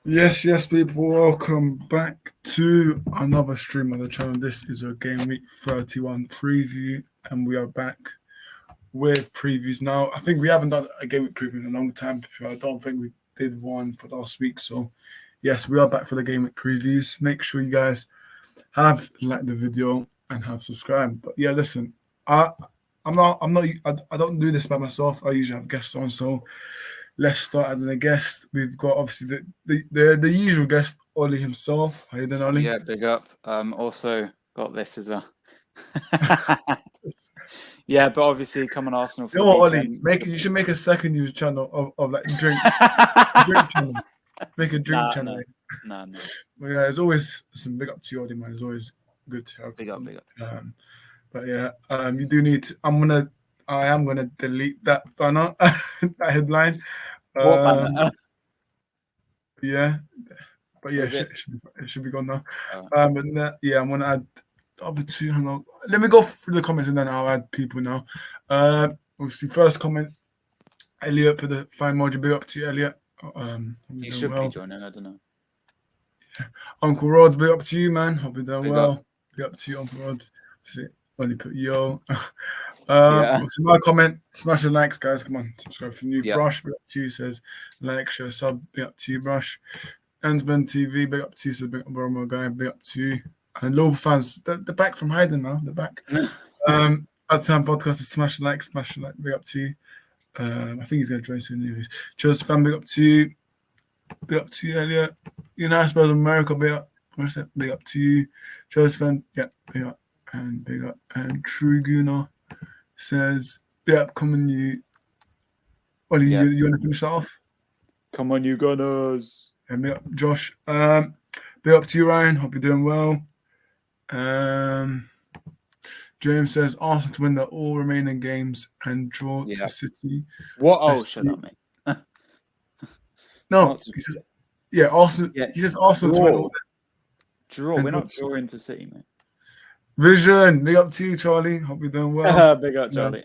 Yes, people. Welcome back to another stream on the channel. This is a Game Week 31 preview, and we are back with previews now. I think we haven't done a Game Week preview in a long time. I don't think we did one for last week. So, yes, we are back for the Game Week previews. Make sure you guys have liked the video and have subscribed. But yeah, listen, I don't do this by myself. I usually have guests on, so let's start adding a guest. We've got obviously the usual guest, Ollie himself. How you doing, Ollie? Yeah, big up. Also got this as well. Yeah, but obviously come on Arsenal for You know what, weekend. Ollie? You should make a second news channel of like drinks. Drink channel. Make a drink channel. No. But yeah, it's always some big up to you, Ollie, man. It's always good to have. Big up. But yeah, you do need to, I am gonna delete that banner, that headline. What banner? Yeah, but yeah, it should be gone now. But yeah, I'm gonna add other two. Hang on, let me go through the comments and then I'll add people now. Obviously, first comment, Elliot put the fine emoji. Big up to you, Elliot. You should be joining. I don't know. Yeah. Uncle Rods, big up to you, man. Hope you're doing well. Up. Big up to you, Uncle Rods. See, only put yo. My comment, smash the likes, guys. Come on, subscribe for new. Brush, big up to you, says like, share, sub, big up to you, Brush. Ensman TV, big up to you, says big up, Bromo guy, big up to you. And Liverpool fans, they're back from hiding now. They're back. At time podcast is smash the like, big up to you. I think he's gonna join soon. Anyways, Chelsea fan, big up to you. Big up to you, Elliot. United Spurs of America, big up. What's that? Big up to you. Chelsea fan, yeah, big up. And big up. And True Guna says, big up, come on you. Ollie, you want to finish that off? Come on, you Gunners. And big up, Josh. Big up to you, Ryan. Hope you're doing well. James says, Arsenal to win the all remaining games and draw to City. What? Oh, shut up, mate. No, he says, yeah, Arsenal. Yeah. He says Arsenal to win. Draw. We're not drawing to City, mate. Vision, big up to you, Charlie. Hope you're doing well. Big up, Charlie.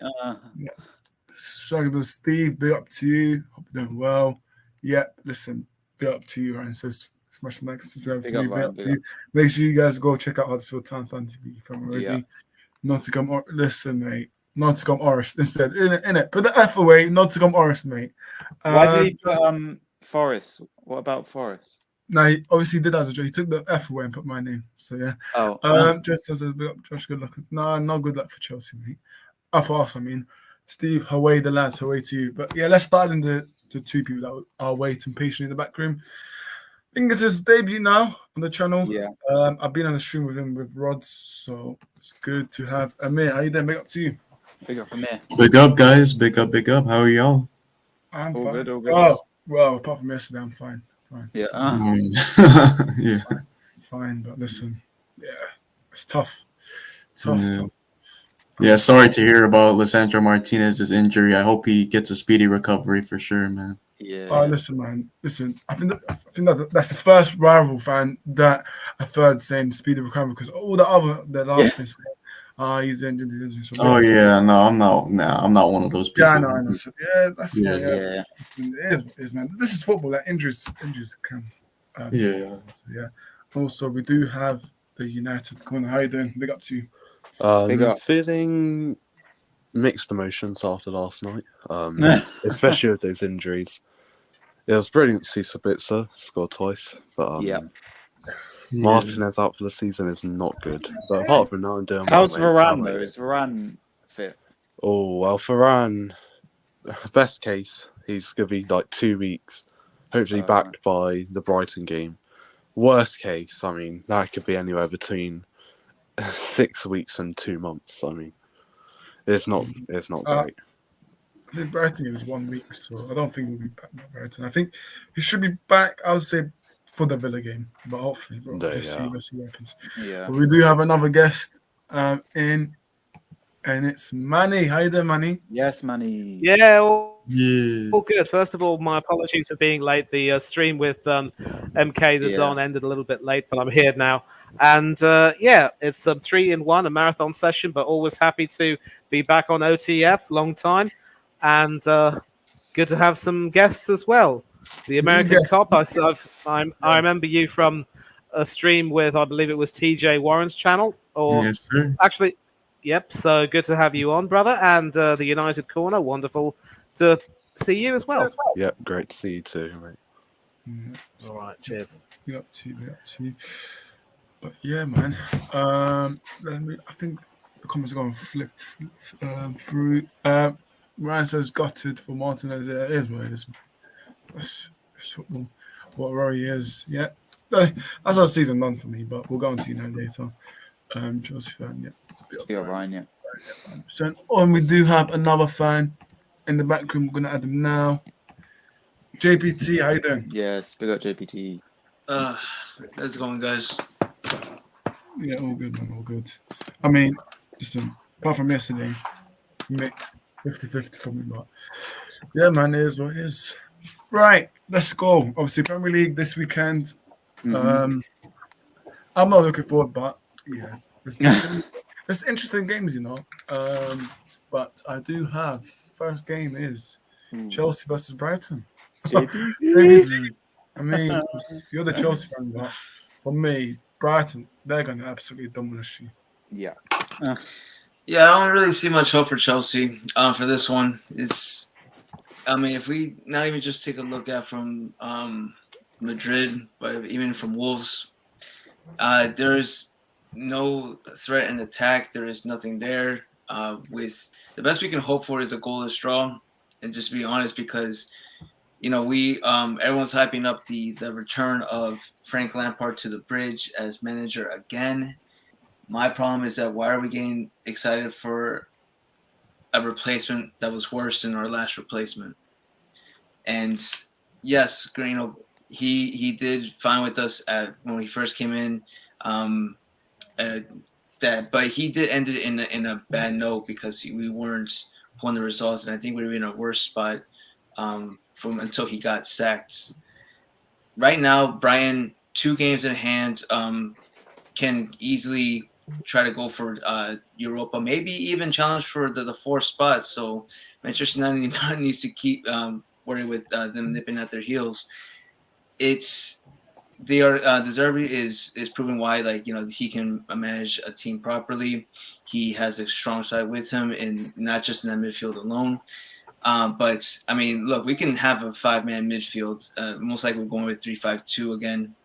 Struggling Steve, big up to you. Hope you're doing well. Yeah, listen, big up to you, Ryan. Says smash the like, subscribe for me. Big up to you. Make sure you guys go check out Huddersfield Town Fan TV from already. Yeah. Nottingham, listen, mate. Nottingham Forest instead, in it. Put the F away. Nottingham Forest, mate. Why did he put Forest? What about Forest? No, he obviously did as a joke. He took the F away and put my name. So yeah. Just says Josh, good luck. No, not good luck for Chelsea, mate. For us, I mean. Steve, away the lads, away to you. But yeah, let's start in the two people that are waiting patiently in the back room. I think it's his debut now on the channel. Yeah. I've been on the stream with him with Rods, so it's good to have Amir. How you doing? Big up to you. Big up, Amir. Big up, guys. Big up. How are y'all? I'm all fine. Good, all good. Oh, well, apart from yesterday, I'm fine. Yeah. Yeah. Fine, but listen, yeah, it's tough. Tough. Yeah, sorry to hear about Lisandro Martinez's injury. I hope he gets a speedy recovery for sure, man. Yeah. Oh, listen, man. Listen, I think that's the first rival fan that I've heard saying speedy recovery because all the other laugh is he's injured. Oh yeah, no, I'm not one of those people. Yeah, I know. So, yeah, that's yeah. It is, man. This is football. That injuries can. So, yeah. Also, we do have the United corner. How you doing? Big up to you. Feeling mixed emotions after last night, especially with those injuries. It was brilliant to see Sabitzer score twice, but Martinez out for the season is not good. But apart from that, I'm doing well. How's Varane though? Is Varane fit? Oh well, Varane. Best case, he's gonna be like 2 weeks, hopefully backed by the Brighton game. Worst case, I mean, that could be anywhere between 6 weeks and 2 months. I mean, it's not great. I think Brighton is 1 week, so I don't think we'll be back by Brighton. I think he should be back, I would say, for the Villa game, but hopefully, let's see what happens. Yeah. But we do have another guest in, and it's Manny. How you doing, Manny? Yes, Manny. Yeah. All good. First of all, my apologies for being late. The stream with MK the Don ended a little bit late, but I'm here now. And it's 3-in-1, a marathon session, but always happy to be back on OTF. Long time. And good to have some guests as well. The American Cop. I remember you from a stream with, I believe it was TJ Warren's channel. Or Yes, sir. actually, yep. So good to have you on, brother. And the United Corner. Wonderful to see you as well. Yep, great to see you too, mate. All right, cheers. We up to. But yeah, man. I think the comments are going to flip through. Ryan says gutted for Martinez. Yeah, it is what it is. That's football. What Rory is. Yeah. That's our season done for me, but we'll go on to you now later. Chelsea fan, yeah. Yeah, Ryan, yeah. 100%. Oh, and we do have another fan in the back room. We're going to add him now. JPT, how you doing? Yes, big up JPT. How's it going, guys? Yeah, all good, man, all good. I mean, listen, apart from yesterday, mixed 50-50 for me, but yeah, man, it is what it is. Right, let's go. Obviously, Premier League this weekend. I'm not looking forward, but yeah, there's interesting games, you know. But I do have first game is Chelsea versus Brighton. JPT. I mean, you're the Chelsea fan, but for me, Brighton, they're going to absolutely demolish you. Yeah. Yeah, I don't really see much hope for Chelsea for this one. If we not even just take a look at from Madrid, but even from Wolves, there's no threat in attack. There is nothing there. With the best we can hope for is a goalless draw, and just to be honest, because we everyone's hyping up the return of Frank Lampard to the bridge as manager again. My problem is that why are we getting excited for a replacement that was worse than our last replacement? And yes, he did fine with us when he first came in. But he did end it in a bad note because we weren't pulling the results, and I think we were in a worse spot from until he got sacked. Right now, Brian, 2 games in hand, can easily try to go for Europa, maybe even challenge for the 4th spot. So Manchester United needs to keep worrying with them nipping at their heels. De Zerbi is proving why, he can manage a team properly. He has a strong side with him, and not just in that midfield alone. But I mean, look, we can have a 5-man midfield. Most likely, we're going with 3-5-2 again.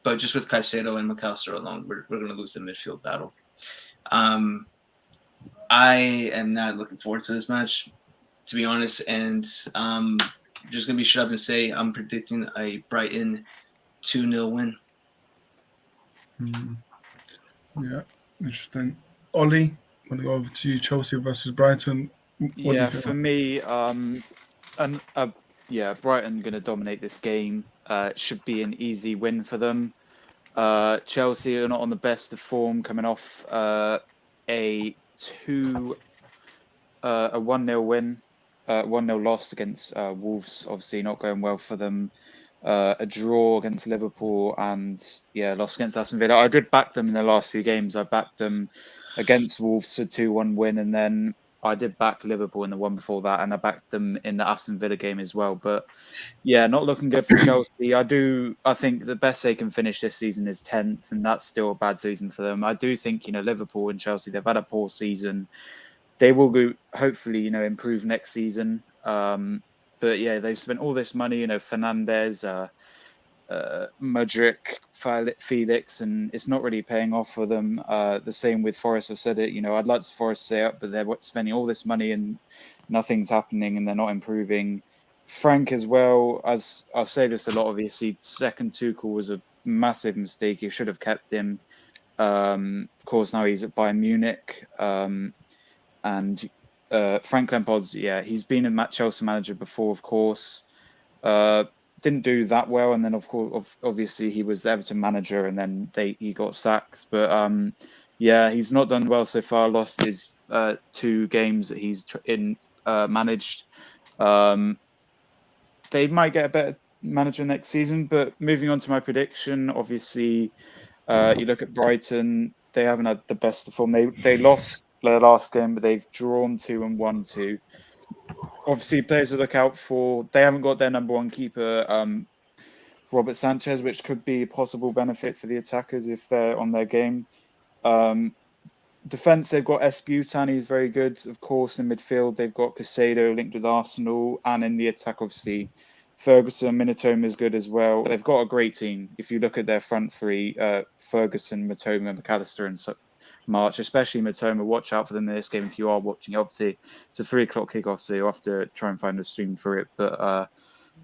But just with Caicedo and McAllister alone, we're going to lose the midfield battle. I am not looking forward to this match, to be honest. And I'm just going to be shut up and say I'm predicting a Brighton 2-0 win. Yeah, interesting. Ollie, I'm going to go over to you, Chelsea versus Brighton. Yeah, for me, Brighton going to dominate this game. It should be an easy win for them. Chelsea are not on the best of form, coming off a 1-0 win, 1-0 loss against Wolves. Obviously, not going well for them. A draw against Liverpool and loss against Aston Villa. I did back them in the last few games. I backed them against Wolves for 2-1 win, and then I did back Liverpool in the one before that, and I backed them in the Aston Villa game as well. But not looking good for Chelsea. I think the best they can finish this season is 10th, and that's still a bad season for them. I do think Liverpool and Chelsea, they've had a poor season. They will go, hopefully improve next season. But they've spent all this money, Fernandes, Modric, Felix, and it's not really paying off for them. The same with Forest. I've said it, I'd like Forest to stay up, but they're spending all this money and nothing's happening and they're not improving. Frank as well, I'll say this a lot, obviously, second Tuchel was a massive mistake. You should have kept him. Of course, now he's at Bayern Munich. And Frank Lampard's, he's been a Chelsea manager before, of course. Didn't do that well, and then of course, obviously, he was the Everton manager, and then he got sacked. But he's not done well so far. Lost his 2 games that he's managed. They might get a better manager next season. But moving on to my prediction, obviously, you look at Brighton. They haven't had the best of form. They lost their last game, but they've drawn 2 and won 2. obviously, players to look out for. They haven't got their number one keeper, Robert Sanchez, which could be a possible benefit for the attackers if they're on their game. Defense, they've got Esbutan, who's very good. Of course, in midfield, they've got Casado linked with Arsenal. And in the attack, obviously, Ferguson, Minotoma is good as well. They've got a great team. If you look at their front three, Ferguson, Mitoma, McAllister, and March, especially Mitoma, watch out for them in this game if you are watching. Obviously, it's a 3:00 kickoff, so you'll have to try and find a stream for it. But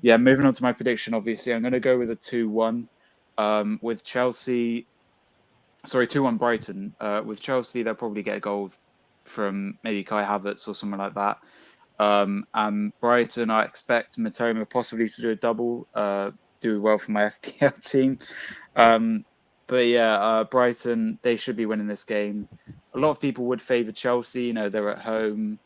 yeah, moving on to my prediction, obviously, I'm going to go with a 2-1 with Chelsea. Sorry, 2-1 Brighton. With Chelsea, they'll probably get a goal from maybe Kai Havertz or someone like that. And Brighton, I expect Mitoma possibly to do a double, do well for my FPL team. But yeah, Brighton, they should be winning this game. A lot of people would favour Chelsea. You know, they're at home.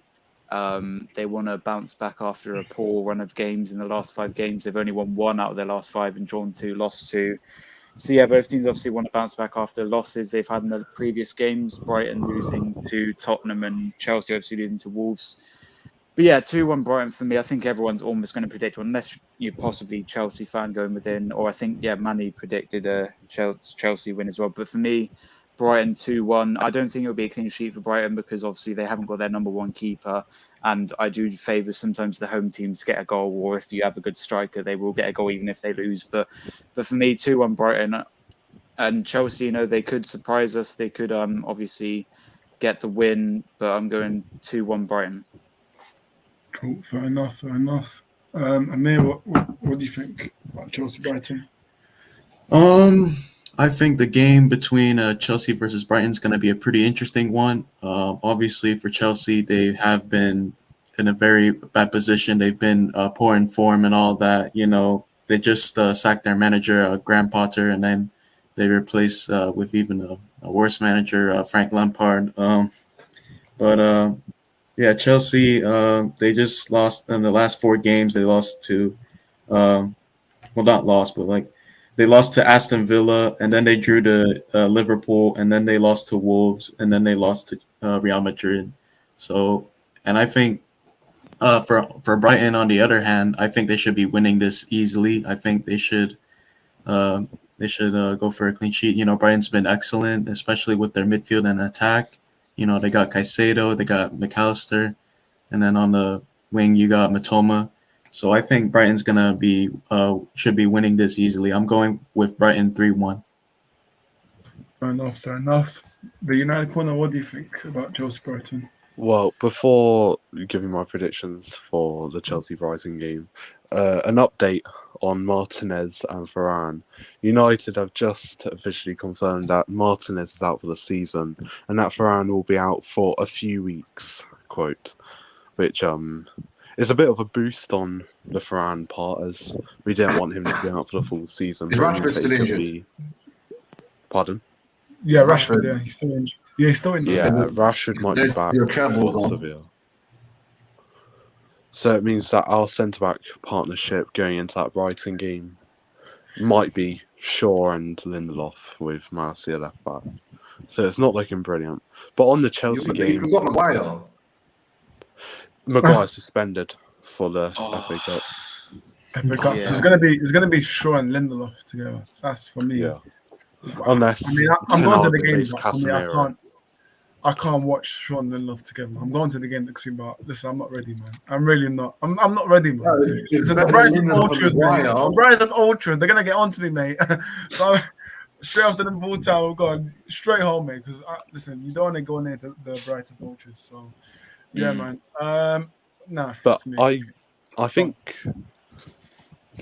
They want to bounce back after a poor run of games in the last 5 games. They've only won 1 out of their last 5 and drawn 2, lost 2. So yeah, both teams obviously want to bounce back after losses they've had in the previous games. Brighton losing to Tottenham and Chelsea obviously losing to Wolves. But yeah, 2-1 Brighton for me. I think everyone's almost going to predict, unless you're possibly Chelsea fan going within, or I think, yeah, Manny predicted a Chelsea win as well. But for me, Brighton 2-1. I don't think it'll be a clean sheet for Brighton because obviously they haven't got their number one keeper. And I do favour sometimes the home teams to get a goal, or if you have a good striker, they will get a goal even if they lose. But for me, 2-1 Brighton. And Chelsea, you know, they could surprise us. They could obviously get the win, but I'm going 2-1 Brighton. Cool, fair enough. Amir, what do you think about Chelsea Brighton? I think the game between Chelsea versus Brighton is going to be a pretty interesting one. Obviously, for Chelsea, they have been in a very bad position. They've been poor in form and all that. You know, they just sacked their manager, Graham Potter, and then they replaced with even a worse manager, Frank Lampard. Yeah, Chelsea, they just lost in the last 4 games. They lost to, well, not lost, but like they lost to Aston Villa, and then they drew to Liverpool, and then they lost to Wolves, and then they lost to Real Madrid. So, and I think for Brighton, on the other hand, I think they should be winning this easily. I think they should go for a clean sheet. You know, Brighton's been excellent, especially with their midfield and attack. You know, they got Caicedo, they got McAllister, and then on the wing you got Mitoma. So I think Brighton's gonna be should be winning this easily. I'm going with Brighton 3-1. Fair enough. The United corner, what do you think about Chelsea Brighton? Well, before giving my predictions for the Chelsea-Brighton game, an update on Martinez and Varane. United have just officially confirmed that Martinez is out for the season and that Varane will be out for a few weeks, quote, which is a bit of a boost on the Varane part, as we didn't want him to be out for the full season. Is Rashford still injured? Pardon? Yeah, Rashford, yeah, he's still injured. Yeah, he's still injured. Yeah, Rashford might be back for Sevilla. So it means that our centre-back partnership going into that Brighton game might be Shaw and Lindelof with Marcia left back. So it's not looking brilliant. But on the Chelsea game... You forgot Maguire. Maguire suspended for the FA Cup. FA Cup. Yeah. So it's gonna be Shaw and Lindelof together. That's for me. Yeah. Unless I'm going to the game. Casemiro. I can't watch Shaw and Lindelof together. I'm going to the game next week, but listen, I'm not ready, man. I'm really not. I'm not ready, man. No, the Brighton Ultras, man. The Brighton Ultras, they're gonna get on to me, mate. So straight after the full time, we're going straight home, mate. Because listen, you don't want to go near the Brighton Ultras. So yeah, man. Nah. But I think.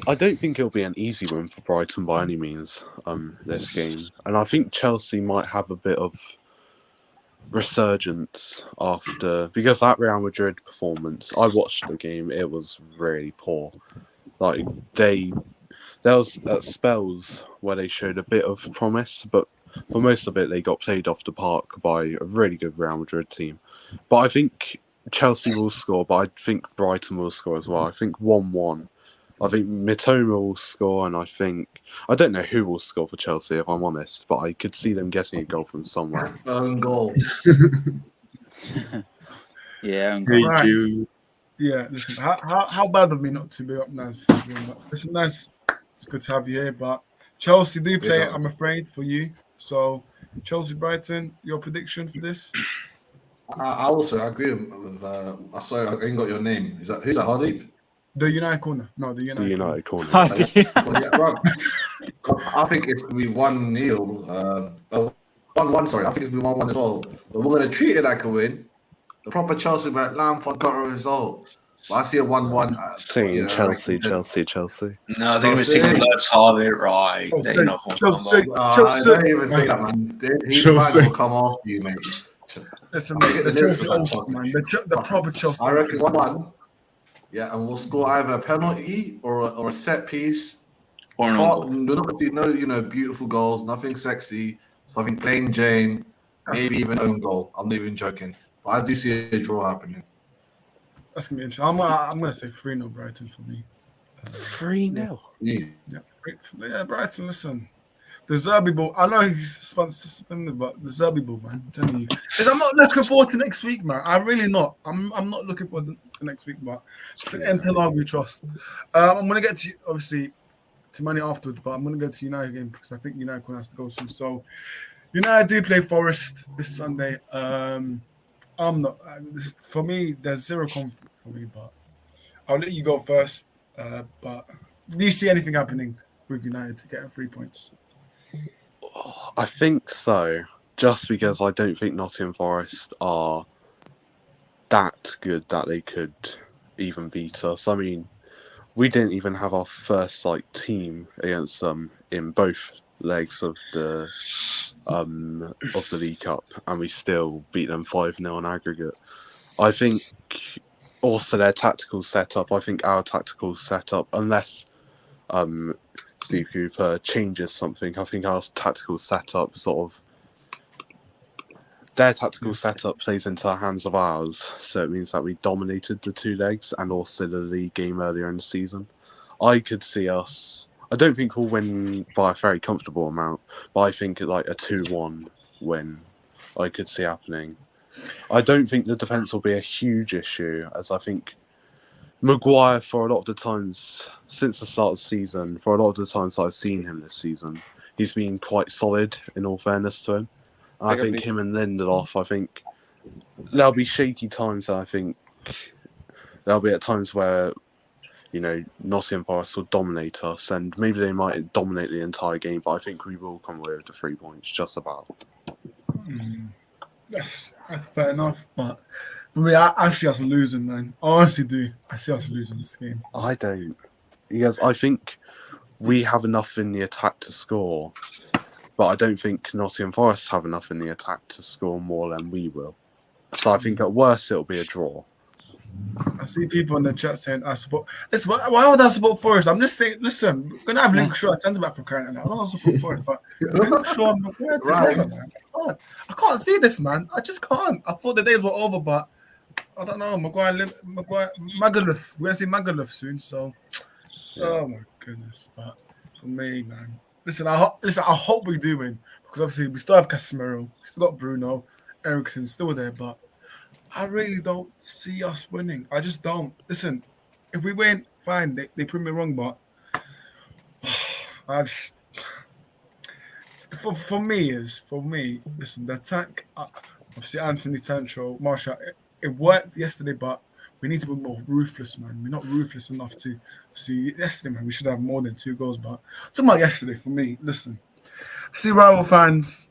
I don't think it'll be an easy win for Brighton by any means, this game. And I think Chelsea might have a bit of resurgence after, because that Real Madrid performance, I watched the game, it was really poor. Like there was spells where they showed a bit of promise, but for most of it they got played off the park by a really good Real Madrid team. But I think Chelsea will score, but I think Brighton will score as well. I think 1-1. I think Mitoma will score, and I don't know who will score for Chelsea, if I'm honest, but I could see them getting a goal from somewhere. Own goal. Yeah, Right. Yeah, listen, how bad of me not to be up, Naz? Listen, Naz, it's good to have you here, but Chelsea do play, Big up. I'm afraid, for you. So, Chelsea Brighton, your prediction for this? I also agree with. Sorry, I ain't got your name. Who's that? Hardeep? The United corner. No, the The United corner. United corner. Well, yeah, bro. I think it's gonna be 1-0. 1-1. Sorry, I think it's gonna be 1-1 as well. But we're gonna treat it like a win. The proper Chelsea, but Lampard got a result. But I see a 1-1. Saying I reckon Chelsea. No, they're going to be singing Let's Have It Right. Oh, They know Chelsea, Chelsea. Don't even say that, man. His Chelsea. fans will come after you, mate. Listen, I mate, get the the lyrics Chelsea about ultras, Chelsea. man. The proper Chelsea. I reckon ultras. 1-1. Yeah, and we'll score either a penalty or a set piece. Or an We're own not going to see no, beautiful goals, nothing sexy, something plain Jane, maybe even own goal. I'm not even joking. But I do see a draw happening. That's gonna be interesting. I'm gonna say 3-0 Brighton for me. 3-0. Yeah, Brighton. Listen, the Zerbi ball. I know he's suspended, but the Zerbi ball, man. I'm telling you, 'cause I'm not looking forward to next week, man. I'm really not. I'm not looking forward to next week, but it's until we trust. I'm gonna get to obviously to money afterwards, but I'm gonna go to United game because I think United has to go soon. So United do play Forest this Sunday. I'm not. For me, there's zero confidence for me, but I'll let you go first. But do you see anything happening with United getting 3 points? I think so. Just because I don't think Nottingham Forest are that good that they could even beat us. I mean, we didn't even have our first team against them in both legs of the League Cup, and we still beat them 5-0 on aggregate. I think also their tactical setup. I think our tactical setup, unless Steve Cooper changes something, I think our tactical setup their tactical setup plays into the hands of ours, so it means that we dominated the two legs and also the league game earlier in the season. I could see us. I don't think we'll win by a very comfortable amount, but I think a 2-1 win I could see happening. I don't think the defence will be a huge issue, as I think Maguire, for a lot of the times since the start of the season, for a lot of the times I've seen him this season, he's been quite solid, in all fairness to him. I think him and Lindelof, I think there'll be shaky times. I think there'll be at times where, Nottingham Forest will dominate us, and maybe they might dominate the entire game, but I think we will come away with the 3 points, just about. Yes, fair enough. But for me, I see us losing, man. I honestly do. I see us losing this game. I don't. Because I think we have enough in the attack to score, but I don't think Nottingham Forest have enough in the attack to score more than we will. So I think at worst it'll be a draw. I see people in the chat saying I support. Listen, why would I support Forest? I'm just saying. Listen, we're gonna have Luke Shaw at centre back for crying out loud. I don't support Forest, but Luke Shaw and Maguire together, man. I can't see this, man. I just can't. I thought the days were over, but I don't know. Maguire, Magaluf. We're gonna see Magaluf soon. So, oh my goodness. But for me, man, listen. I hope we do win because obviously we still have Casemiro, we still got Bruno, Eriksen still there, but I really don't see us winning. I just don't. Listen, if we win, fine. They prove me wrong, but I just, for me, listen, the attack, obviously Anthony Sancho, Marshall, it worked yesterday, but we need to be more ruthless, man. We're not ruthless enough to see yesterday, man. We should have more than 2 goals, but talking about yesterday, for me, listen, I see rival fans,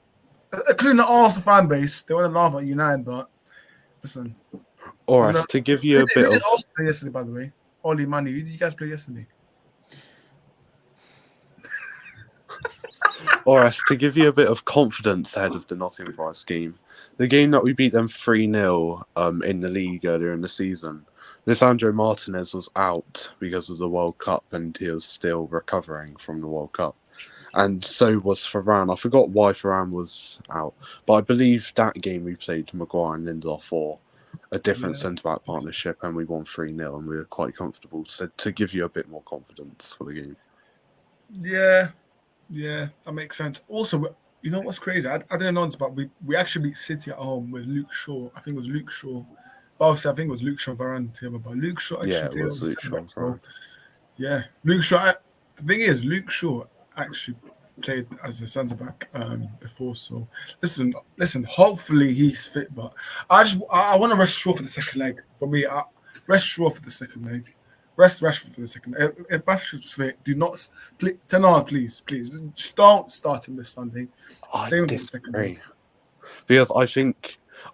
including the Arsenal fan base, they want to laugh at United, but listen. Or to give you a bit of. Also play yesterday, by the way. Oli Mani, who did you guys play yesterday? Or to give you a bit of confidence ahead of the Nottingham Forest game, the game that we beat them 3-0 in the league earlier in the season, Lisandro Martinez was out because of the World Cup and he was still recovering from the World Cup. And so was Varane. I forgot why Varane was out, but I believe that game we played Maguire and Lindelof for a different centre-back partnership and we won 3-0 and we were quite comfortable. So to give you a bit more confidence for the game. Yeah, that makes sense. Also, you know what's crazy? I didn't know this, but we actually beat City at home with Luke Shaw. I think it was Luke Shaw But obviously, I think it was Luke Shaw, Varane together. But Luke Shaw actually Yeah, it did was the Luke centre Shaw, back, so Varane. yeah, Luke Shaw. The thing is, Luke Shaw actually played as a centre back before. So listen. Hopefully he's fit, but I want to rest Shaw for the second leg. For me, rest Shaw for the second leg. Rest Rashford for the second. If Rashford's fit, do not please, just don't start him this Sunday. I Same with the second leg. disagree. Because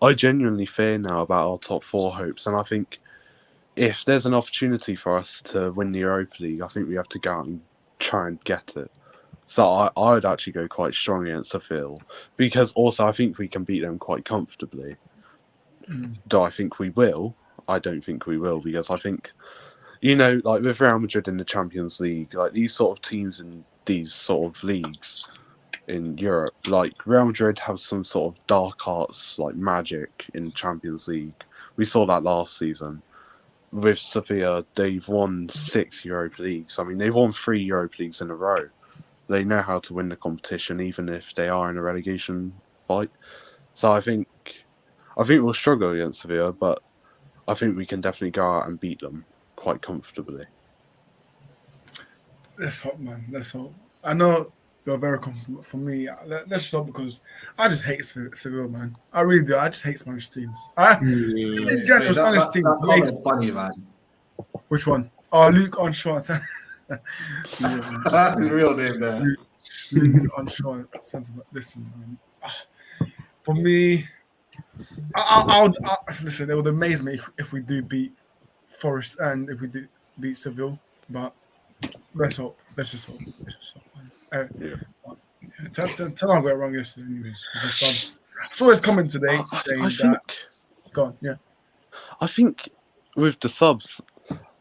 I genuinely fear now about our top 4 hopes, and I think if there's an opportunity for us to win the Europa League, I think we have to go out and try and get it. So I would actually go quite strong against Seville, because also I think we can beat them quite comfortably. Do I think we will? I don't think we will, because I think, like with Real Madrid in the Champions League, like these sort of teams in these sort of leagues in Europe, like Real Madrid have some sort of dark arts, like magic in Champions League. We saw that last season. With Sevilla, they've won 6 Europa Leagues. I mean, they've won 3 Europa Leagues in a row. They know how to win the competition, even if they are in a relegation fight. So I think we'll struggle against Sevilla, but I think we can definitely go out and beat them quite comfortably. Let's hope, man. Let's hope. I know you're very confident, but for me, let's hope, because I just hate Seville, man. I really do. I just hate Spanish teams. In general, Spanish teams. That comment's funny, man. Which one? Oh, Luke Onshore. That's his real name there. Luke's Onshore. Listen, man. For me, I'll listen. It would amaze me if we do beat Forest and if we do beat Seville, but let's hope. Let's just hope. Tell I got it wrong yesterday, anyways. I saw his comment today saying that. Go on, yeah. I think with the subs,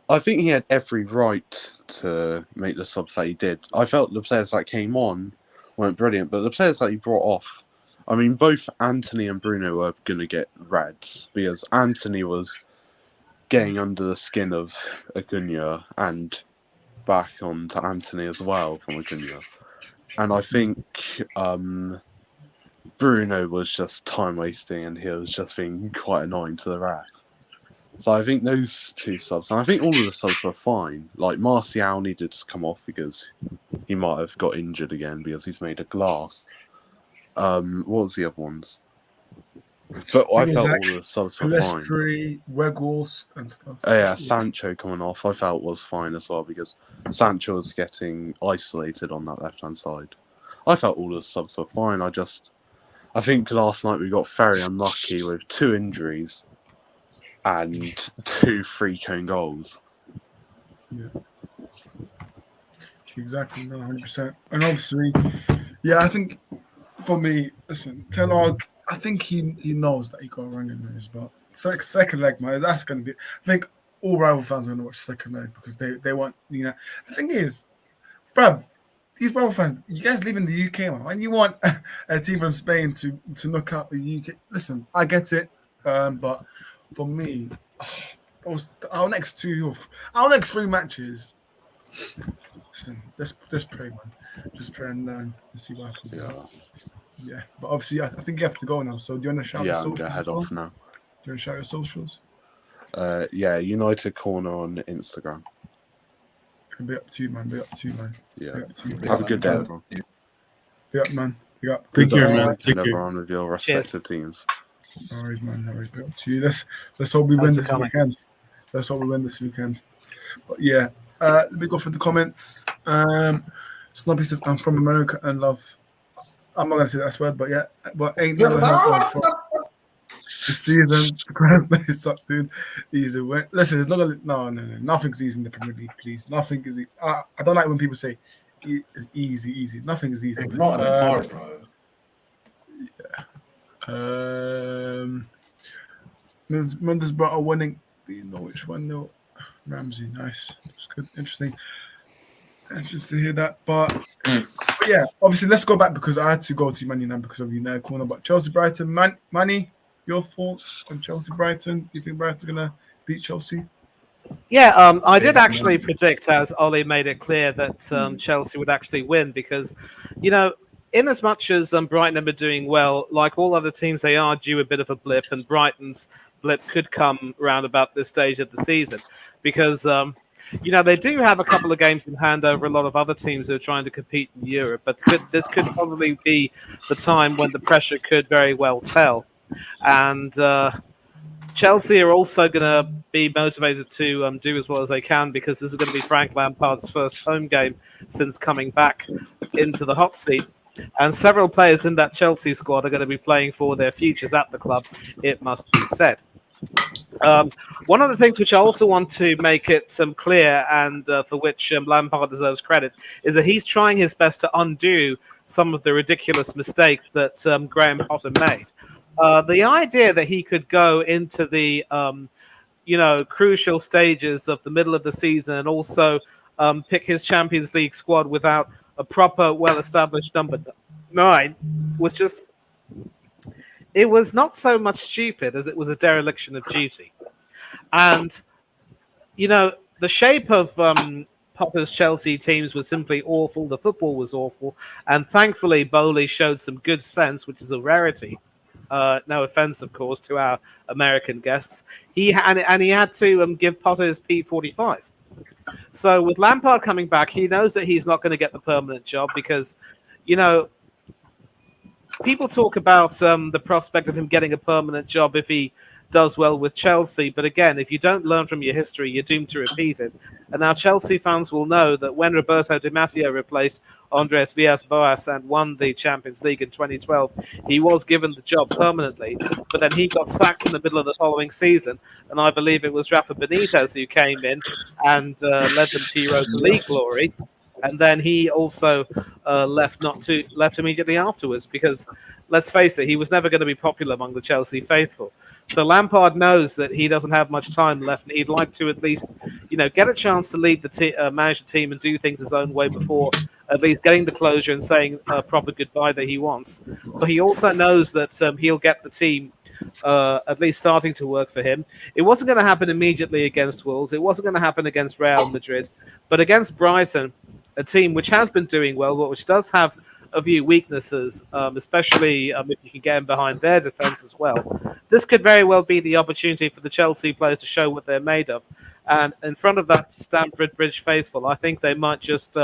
I think he had every right to make the subs that he did. I felt the players that came on weren't brilliant, but the players that he brought off, I mean, both Anthony and Bruno were going to get reds, because Anthony was getting under the skin of Acuna and back on to Anthony as well from Acuna. And I think Bruno was just time wasting, and he was just being quite annoying to the ref. So I think those 2 subs, and I think all of the subs were fine. Like Martial needed to come off because he might have got injured again because he's made of glass. What was the other ones? But I felt all the subs were fine. Weghorst and stuff. Yeah, Sancho coming off, I felt was fine as well, because Sancho was getting isolated on that left-hand side. I felt all the subs were fine. I think last night we got very unlucky with 2 injuries and 2 free-cone goals. Yeah. Exactly, 100%. And obviously, yeah, I think for me, listen, Ten Hag, I think he knows that he got wrong in this, but second leg, man, that's going to be. I think all rival fans are going to watch the second leg because they want, The thing is, bruv, these rival fans, you guys live in the UK, man. When you want a team from Spain to knock out the UK, listen, I get it, but for me, our next 3 matches. Listen, let's pray, man. Just pray and learn and see what happens. Yeah, but obviously, I think you have to go now. So do you want to shout your socials? Yeah, I'm going to head off now. Do you want to shout your socials? Yeah, United Corner on Instagram. It'll be up to you, man. Yeah. Be up to you. Have a good day, everyone. Be up, man. Be up. Take care, man. Take care. Everyone with your respective teams. No worries, man. No worries. Be up to you. Let's hope we win this weekend. Let's hope we win this weekend. But yeah, let me go for the comments. Snobby says, "I'm from America and love." I'm not gonna say that word, but yeah, but ain't never heard of this season. They suck, dude. Easy win. Listen, it's not gonna. No. Nothing's easy in the Premier League, please. Nothing is. I don't like when people say it's easy. Nothing is easy. It's not hard, bro. Yeah. Middlesbrough are winning. Do you know which one? No. Ramsey, nice. It's good. Interesting to hear that. But yeah, obviously, let's go back because I had to go to Man United because of United Corner. But Chelsea Brighton, Manny, your thoughts on Chelsea Brighton? Do you think Brighton's gonna beat Chelsea? Yeah, I did actually predict, as Ollie made it clear, that Chelsea would actually win because, in as much as Brighton have been doing well, like all other teams, they are due a bit of a blip, and Brighton's blip could come around about this stage of the season because, they do have a couple of games in hand over a lot of other teams who are trying to compete in Europe, but this could probably be the time when the pressure could very well tell. And Chelsea are also going to be motivated to do as well as they can because this is going to be Frank Lampard's first home game since coming back into the hot seat. And several players in that Chelsea squad are going to be playing for their futures at the club, it must be said. One of the things which I also want to make it clear, and for which Lampard deserves credit, is that he's trying his best to undo some of the ridiculous mistakes that Graham Potter made. The idea that he could go into the crucial stages of the middle of the season and also pick his Champions League squad without a proper, well-established number 9 was just... It was not so much stupid as it was a dereliction of duty. And, the shape of Potter's Chelsea teams was simply awful. The football was awful. And thankfully, Bowley showed some good sense, which is a rarity. No offense, of course, to our American guests. He had to give Potter his P45. So with Lampard coming back, he knows that he's not going to get the permanent job because, people talk about the prospect of him getting a permanent job if he does well with Chelsea. But again, if you don't learn from your history, you're doomed to repeat it. And now Chelsea fans will know that when Roberto Di Matteo replaced Andres Villas-Boas and won the Champions League in 2012, he was given the job permanently. But then he got sacked in the middle of the following season. And I believe it was Rafa Benitez who came in and led them to Europa League glory. And then he also left immediately afterwards because, let's face it, he was never going to be popular among the Chelsea faithful. So Lampard knows that he doesn't have much time left, and he'd like to at least, get a chance to lead the manage the team and do things his own way before at least getting the closure and saying a proper goodbye that he wants. But he also knows that he'll get the team at least starting to work for him. It wasn't going to happen immediately against Wolves. It wasn't going to happen against Real Madrid. But against Brighton, a team which has been doing well, but which does have a few weaknesses, especially if you can get them behind their defence as well. This could very well be the opportunity for the Chelsea players to show what they're made of. And in front of that Stamford Bridge faithful, I think they might just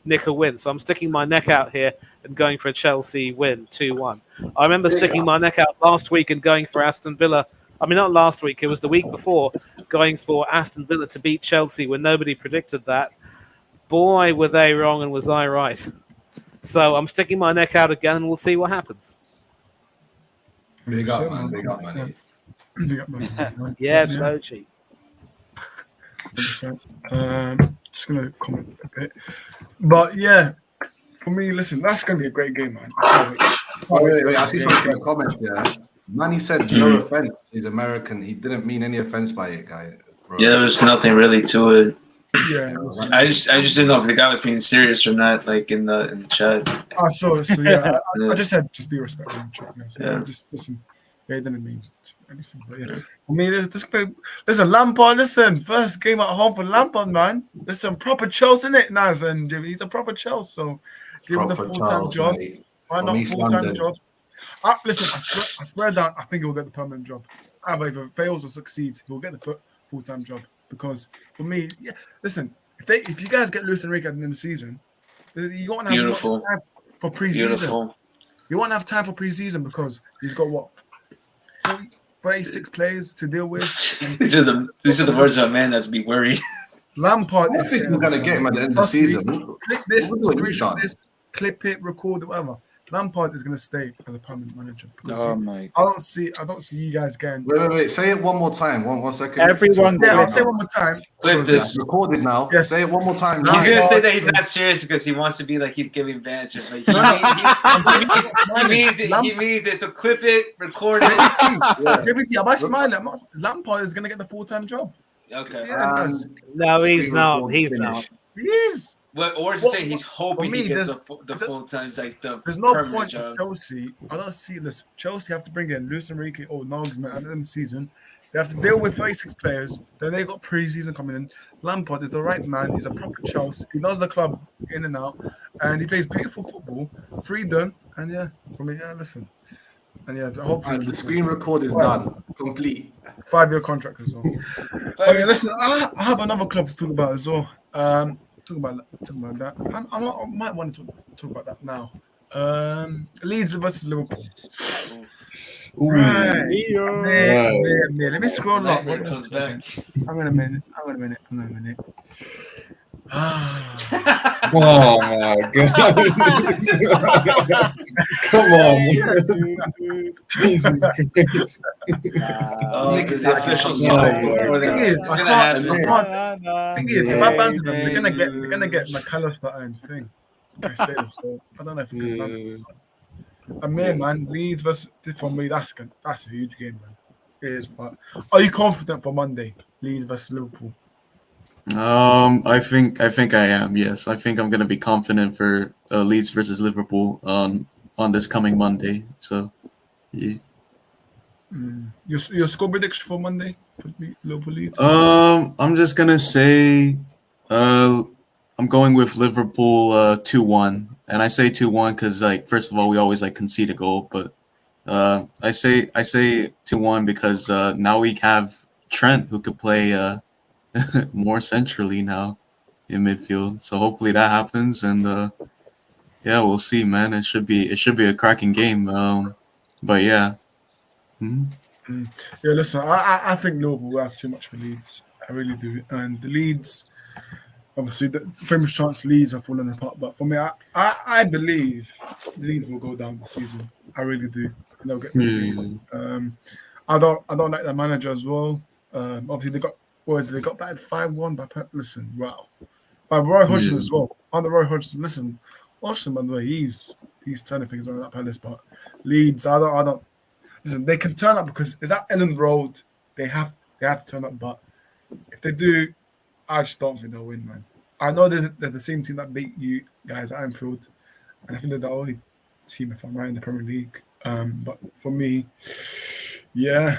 nick a win. So I'm sticking my neck out here and going for a Chelsea win, 2-1. I remember sticking my neck out last week and going for Aston Villa. I mean, not last week, it was the week before, going for Aston Villa to beat Chelsea when nobody predicted that. Boy, were they wrong and was I right. So I'm sticking my neck out again and we'll see what happens. Big up, man. Big up, man. Big up, man. Yeah, so cheap. 100%. Just going to comment a bit. But yeah, for me, listen, that's going to be a great game, man. Wait. I see something in the comments here. Manny said, no offense. He's American. He didn't mean any offense by it, guy. Bro. Yeah, there was nothing really to it. Yeah, I just didn't know if the guy was being serious or not, like in the chat. I saw it, so yeah. I just said just be respectful. So yeah. Just listen. Yeah, it didn't mean anything, but yeah. I mean, listen, Lampard. Listen, first game at home for Lampard, man. Listen, proper Chelsea, isn't it? Nice, and he's a proper Chelsea, so give him the full-time job. Why not full-time job? Listen, I swear that I think he'll get the permanent job. Either if it fails or succeeds, he'll get the full-time job. Because for me, yeah, listen, if you guys get Luis Enrique at the end of the season, you won't have much time for pre-season. You won't have time for pre-season because he's got what 36 players to deal with. These are the words of a man that's be worried. Lampard I think we're gonna get him at the end of the season. Clip this, screenshot this, clip it, record it, whatever. Lampard is going to stay as a permanent manager. Oh my! I don't see you guys getting. Wait. Say it one more time. One second. Everyone. Yeah, I'll say it one more time. Clip this. Recorded now. Yes. Say it one more time. He's gonna say that he's not serious because he wants to be like he's giving banter. Like he means it. So clip it, record it. Am I smiling? Lampard is going to get the full-time job. Okay. No, he's not. He's not. He is. Or to What- say he's hoping for me, he gets there's- the full time, like the There's no permanent point job. of Chelsea. I don't see this. Chelsea have to bring in Luis Enrique or Nagelsmann at the end of the season. They have to deal with 36 players. Then they got pre-season coming in. Lampard is the right man. He's a proper Chelsea. He knows the club in and out, and he plays beautiful football, freedom, and yeah, for me, yeah, listen, and yeah, hopefully And the screen record is done, complete. 5-year contract as well. Oh yeah, listen, I have another club to talk about as well. Talk about that. I might want to talk about that now. Leeds versus Liverpool. Ooh. Right. Right. Let me scroll up. Nightmare comes back. I'm in a minute. Oh my god! Come on, Jesus Christ! Nick is the official no, song. no, Thing is, It's I gonna can't. happen. Thing is, if I banter them, they're gonna get McAllister and thing. I say so. I don't know if we can banter. Man, Leeds versus for me, that's a huge game, man. It is, but are you confident for Monday? Leeds versus Liverpool. I think I am. Yes, I think I'm gonna be confident for Leeds versus Liverpool on this coming Monday. So, yeah. Your score prediction for Monday for Liverpool Leeds? I'm just gonna say, I'm going with Liverpool 2-1, and I say 2-1 because like first of all we always like concede a goal, but I say 2-1 because now we have Trent who could play more centrally now in midfield. So hopefully that happens, and yeah, we'll see, man. It should be a cracking game. But yeah. Yeah, listen, I think Liverpool will have too much for Leeds. I really do. And the Leeds, obviously, the famous chance Leeds are falling apart. But for me, I believe Leeds will go down this season. I really do. They'll get relegated. I don't like the manager as well. Obviously, they got batted 5-1 by listen, wow. By Roy Hodgson as well. On the Roy Hodgson, listen, Hodgson, by the way, he's turning things around at Palace, but Leeds, I don't. Listen, they can turn up because it's at Ellen Road. They have to turn up, but if they do, I just don't think they'll win, man. I know they're the same team that beat you guys at Anfield, and I think they're the only team, if I'm right, in the Premier League. But for me, yeah,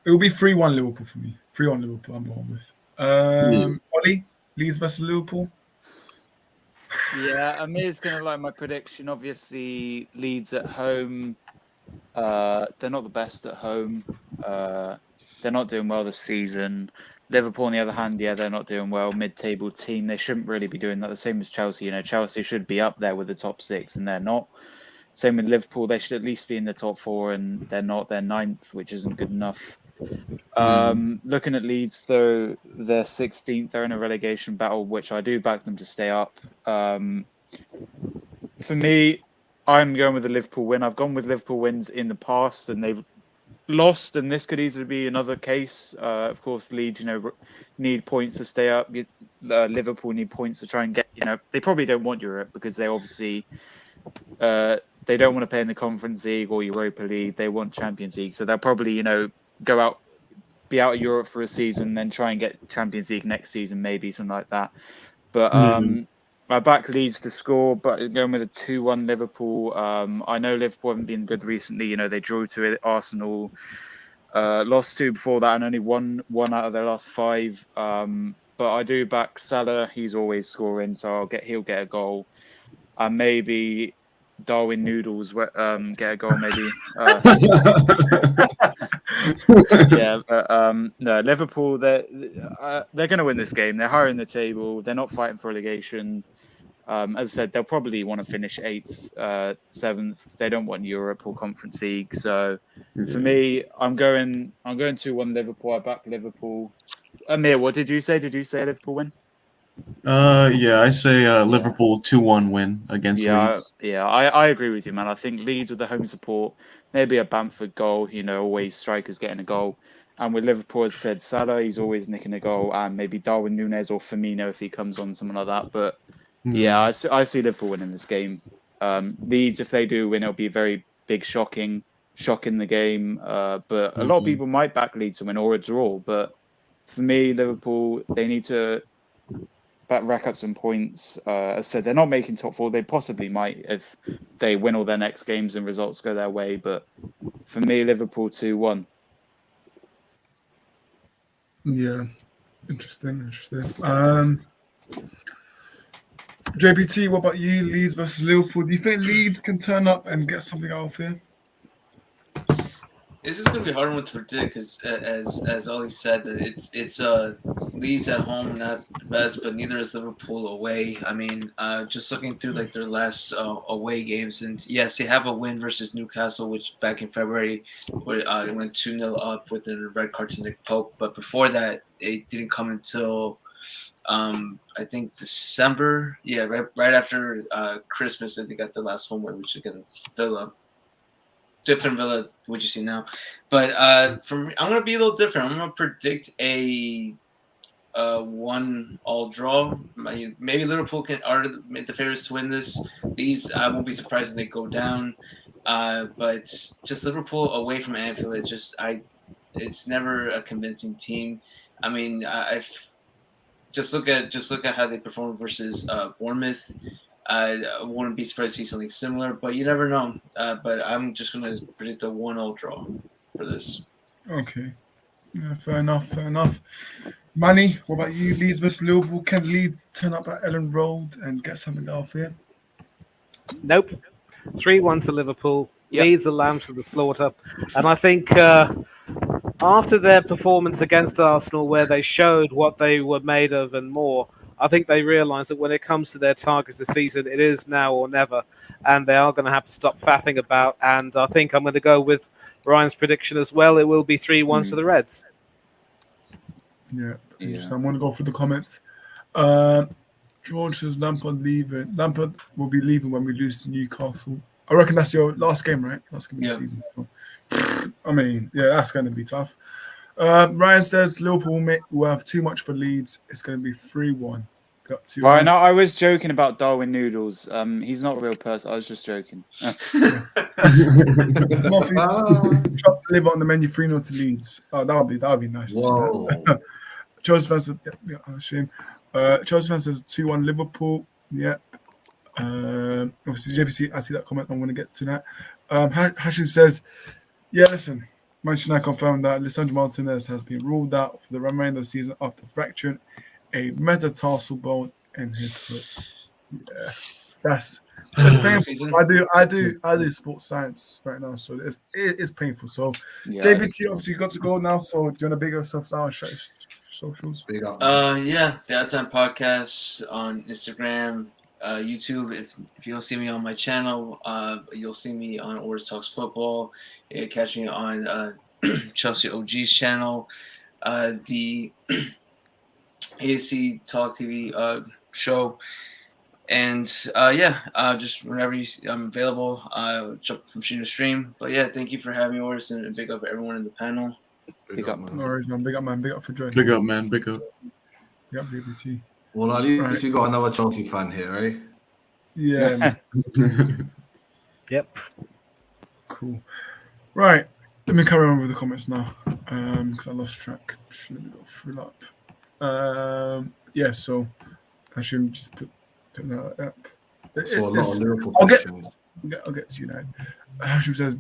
it will be 3-1 Liverpool for me. 3-1 Liverpool, I'm going with. Ollie, Leeds versus Liverpool. Yeah, Amir's going to like my prediction. Obviously, Leeds at home, they're not the best at home. They're not doing well this season. Liverpool, on the other hand, yeah, they're not doing well. Mid-table team, they shouldn't really be doing that. The same as Chelsea. Chelsea should be up there with the top 6, and they're not. Same with Liverpool, they should at least be in the top 4, and they're not. They're 9th, which isn't good enough. Looking at Leeds, though, they're 16th. They're in a relegation battle, which I do back them to stay up. For me, I'm going with the Liverpool win. I've gone with Liverpool wins in the past, and they've lost, and this could easily be another case. Of course, Leeds, need points to stay up. Liverpool need points to try and get. They probably don't want Europe because they obviously they don't want to play in the Conference League or Europa League. They want Champions League, so they'll probably go out, be out of Europe for a season, then try and get Champions League next season, maybe something like that. But I back Leeds to score, but going with a 2-1 Liverpool. I know Liverpool haven't been good recently. They drew to Arsenal, lost 2 before that, and only won 1 out of their last 5. But I do back Salah. He's always scoring, so he'll get a goal, and maybe Darwin Noodles get a goal, maybe. Yeah, but no, Liverpool, they're going to win this game. They're higher in the table. They're not fighting for relegation. As I said, they'll probably want to finish 8th, 7th. They don't want Europe or Conference League. So for me, I'm going 2-1 Liverpool. I back Liverpool. Amir, what did you say? Did you say Liverpool win? Yeah, I say Liverpool 2-1 win against Leeds. Yeah, I agree with you, man. I think Leeds with the home support, maybe a Bamford goal, always strikers getting a goal. And with Liverpool, as said, Salah, he's always nicking a goal, and maybe Darwin Núñez or Firmino if he comes on, someone like that. But yeah, I see Liverpool winning this game. Leeds, if they do win, it'll be a very big shock in the game. But a lot of people might back Leeds to win or a draw, but for me, Liverpool, they need to rack up some points. As I said, they're not making top 4. They possibly might if they win all their next games and results go their way. But for me, Liverpool 2-1. Yeah, interesting. JPT, what about you? Leeds versus Liverpool. Do you think Leeds can turn up and get something out of here? This is going to be a hard one to predict because, as Ollie said, that it's Leeds at home not the best, but neither is Liverpool away. I mean, just looking through like their last away games, and yes, they have a win versus Newcastle, which back in February, where they went 2-0 up with a red card to Nick Pope. But before that, it didn't come until I think December. Yeah, right after Christmas, that they got their last home win, which again Villa. Different Villa, what you see now, but for me, I'm gonna be a little different. I'm gonna predict a 1-1 draw. Maybe Liverpool are the favorites to win this. These I won't be surprised if they go down. But just Liverpool away from Anfield, it's never a convincing team. I mean, I've just look at how they perform versus Bournemouth. I wouldn't be surprised to see something similar, but you never know. But I'm just going to predict a 1-0 draw for this. Okay. Yeah, fair enough. Manny, what about you? Leeds versus Liverpool. Can Leeds turn up at Ellen Road and get something out of here? Nope. 3-1 to Liverpool. Yep. Leeds the lambs to the slaughter. And I think after their performance against Arsenal, where they showed what they were made of and more, I think they realise that when it comes to their targets this season, it is now or never, and they are going to have to stop faffing about. And I think I'm going to go with Ryan's prediction as well. It will be 3-1 to the Reds. Yeah. I'm going to go through the comments. George says Lampard leaving. Lampard will be leaving when we lose to Newcastle. I reckon that's your last game, right? Last game of the season. So, I mean, yeah, that's going to be tough. Ryan says Liverpool will have too much for Leeds. It's going to be 3-1. Right, now I was joking about Darwin Noodles. He's not a real person. I was just joking. Live on the menu 3-0 to Leeds. Oh, that would be nice. Whoa. Chelsea fans says, I'm ashamed. Chelsea fans says 2-1 Liverpool. Yeah. Obviously JPC, I see that comment. I'm going to get to that. Hashim says, yeah, listen. Manchester United confirmed that Lisandro Martinez has been ruled out for the remainder of the season after fracturing a metatarsal bone in his foot. Yeah, that's painful. I do sports science right now, so it's painful. So JBT obviously got to go now. So do you want to big yourself out? Socials. Big up. Yeah, the Outtime Podcast on Instagram, YouTube. If you don't see me on my channel, you'll see me on Ords Talks Football. You can catch me on Chelsea OG's channel, the ASC Talk TV show, and just whenever I'm available, jump from stream to stream. But yeah, thank you for having me, Ords, and big up everyone in the panel. Big up, man. No worries, man. Big up, man. Big up for joining. Big up, man. Big up. Big up, BBC. Well, at least you got another Chelsea fan here, right? Yeah. Yep. Cool. Right. Let me carry on with the comments now, because I lost track. Let me go through that. So I should just put that up. I'll get to you now. Hashim says,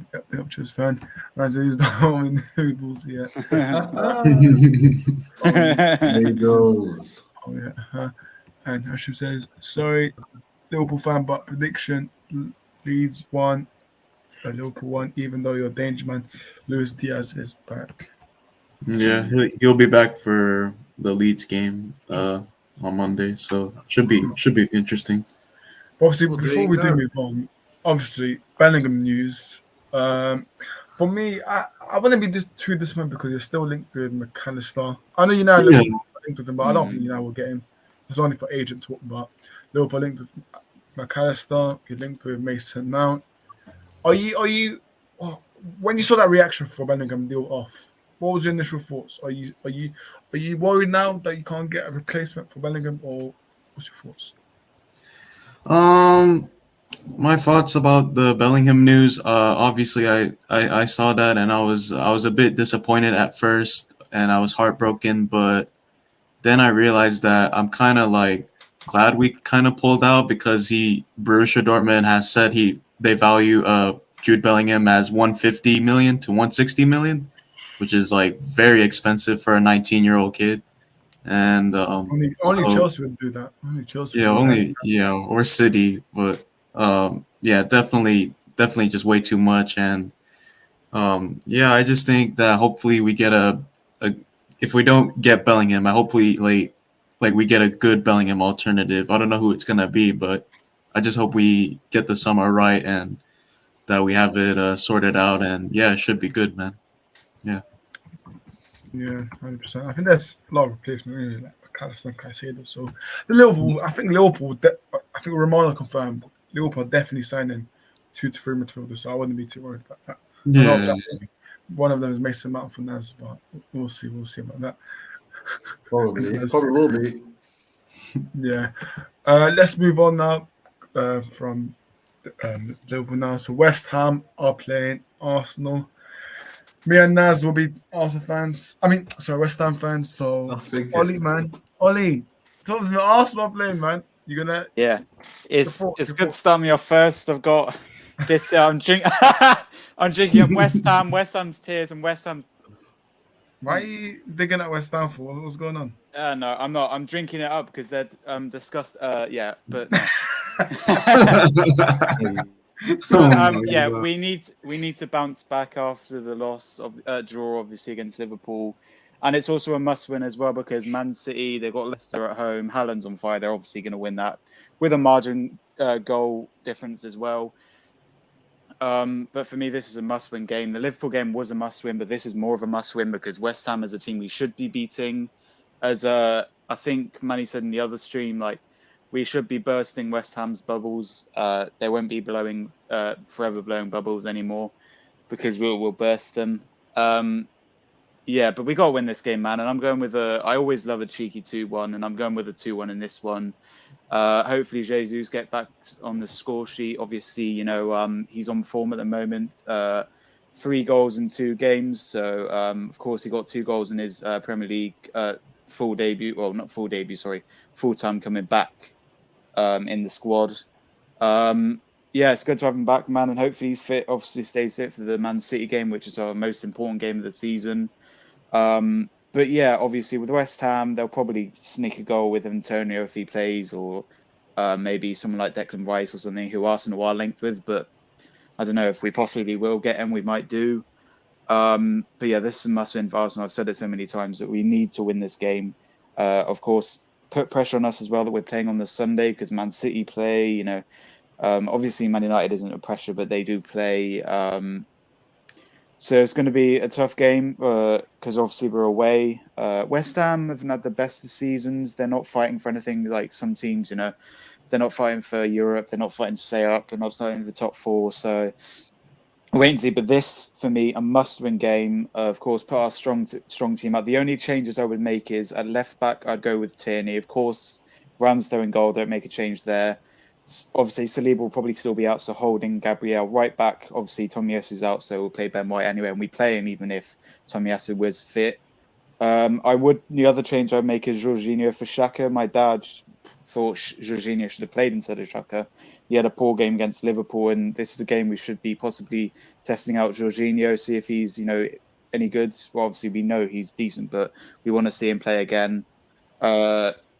Chelsea fan. Ryan says, Darwin Noodles, yeah. Noodles. Oh, yeah. And Hashim says, sorry, Liverpool fan, but prediction, Leeds 1, Liverpool 1, even though your danger man, Luis Diaz, is back. Yeah, he'll be back for the Leeds game on Monday, so should be interesting. Obviously, before we do move on, obviously, Bellingham news. For me, I wouldn't be too disappointed because you're still linked with McAllister. I know Liverpool linked with him, but I don't think will get him. It's only for agent talk, but Liverpool linked with McAllister. You're linked with Mason Mount. Are you? When you saw that reaction for Bellingham deal off, what was your initial thoughts? Are you worried now that you can't get a replacement for Bellingham, or what's your thoughts? My thoughts about the Bellingham news. Obviously, I saw that and I was a bit disappointed at first. and I was heartbroken. But then I realized that I'm kind of like glad we kind of pulled out because Borussia Dortmund has said they value Jude Bellingham as 150 million to 160 million, which is like very expensive for a 19-year-old kid. And only Chelsea would do that. Only Chelsea. Yeah, would do that. or City, but yeah, definitely just way too much. And yeah, I just think that hopefully we get a if we don't get Bellingham, I hopefully like we get a good Bellingham alternative. I don't know who it's gonna be, but I just hope we get the summer right and that we have it sorted out. And yeah, it should be good, man. Yeah. Yeah, 100%. I think there's a lot of replacement, really, like McAllister, Caicedo. So the Liverpool, I think Romano confirmed Liverpool are definitely signing 2 to 3 midfielders. So I wouldn't be too worried about that. And Yeah. also, I think one of them is Mason Mount for Naz, but we'll see. We'll see about that. Probably will be. Yeah. Let's move on now from Liverpool now. So West Ham are playing Arsenal. Me and Naz will be Arsenal fans. West Ham fans. So Ollie, man, talk to me. Arsenal playing, man. You're gonna It's good to start me off first. I've got this. I'm drinking up West Ham, West Ham's tears, and West Ham. Why are you digging at West Ham for? What's going on? No, I'm not. I'm drinking it up because they're discussed. Yeah, but no. We need to bounce back after the loss of draw, obviously against Liverpool, and it's also a must-win as well because Man City, they've got Leicester at home. Haaland's on fire. They're obviously going to win that with a margin goal difference as well. But for me, this is a must-win game. The Liverpool game was a must-win, but this is more of a must-win because West Ham is a team we should be beating. As I think Manny said in the other stream, like, we should be bursting West Ham's bubbles. They won't be forever blowing bubbles anymore because we'll burst them. But we got to win this game, man. And I'm going with I always love a cheeky 2-1, and I'm going with a 2-1 in this one. Hopefully Jesus get back on the score sheet. Obviously, he's on form at the moment. 3 goals in 2 games. So, of course, he got 2 goals in his Premier League full debut. Well, not full debut, sorry. Full time coming back in the squad. It's good to have him back, man. And hopefully he's fit. Obviously stays fit for the Man City game, which is our most important game of the season. But yeah, obviously with West Ham, they'll probably sneak a goal with Antonio if he plays, or maybe someone like Declan Rice or something who Arsenal are linked with. But I don't know if we possibly will get him. We might do. But yeah, this is a must-win for Arsenal. I've said it so many times that we need to win this game. Of course, put pressure on us as well that we're playing on the Sunday because Man City play. Obviously Man United isn't a pressure, but they do play. So it's going to be a tough game because obviously we're away. West Ham haven't had the best of seasons. They're not fighting for anything like some teams, They're not fighting for Europe. They're not fighting to stay up. They're not fighting for the top 4. So wait and see. But this, for me, a must-win game. Of course, put our strong team out. The only changes I would make is at left back, I'd go with Tierney. Of course, Ramsdale in goal. Don't make a change there. Obviously, Saliba will probably still be out, so Holding, Gabriel. Right back, obviously, Tomiyasu's out, so we'll play Ben White anyway, and we play him even if Tomiyasu was fit. The other change I'd make is Jorginho for Xhaka. My dad thought Jorginho should have played instead of Xhaka. He had a poor game against Liverpool, and this is a game we should be possibly testing out Jorginho, see if he's, any good. Well, obviously, we know he's decent, but we want to see him play again.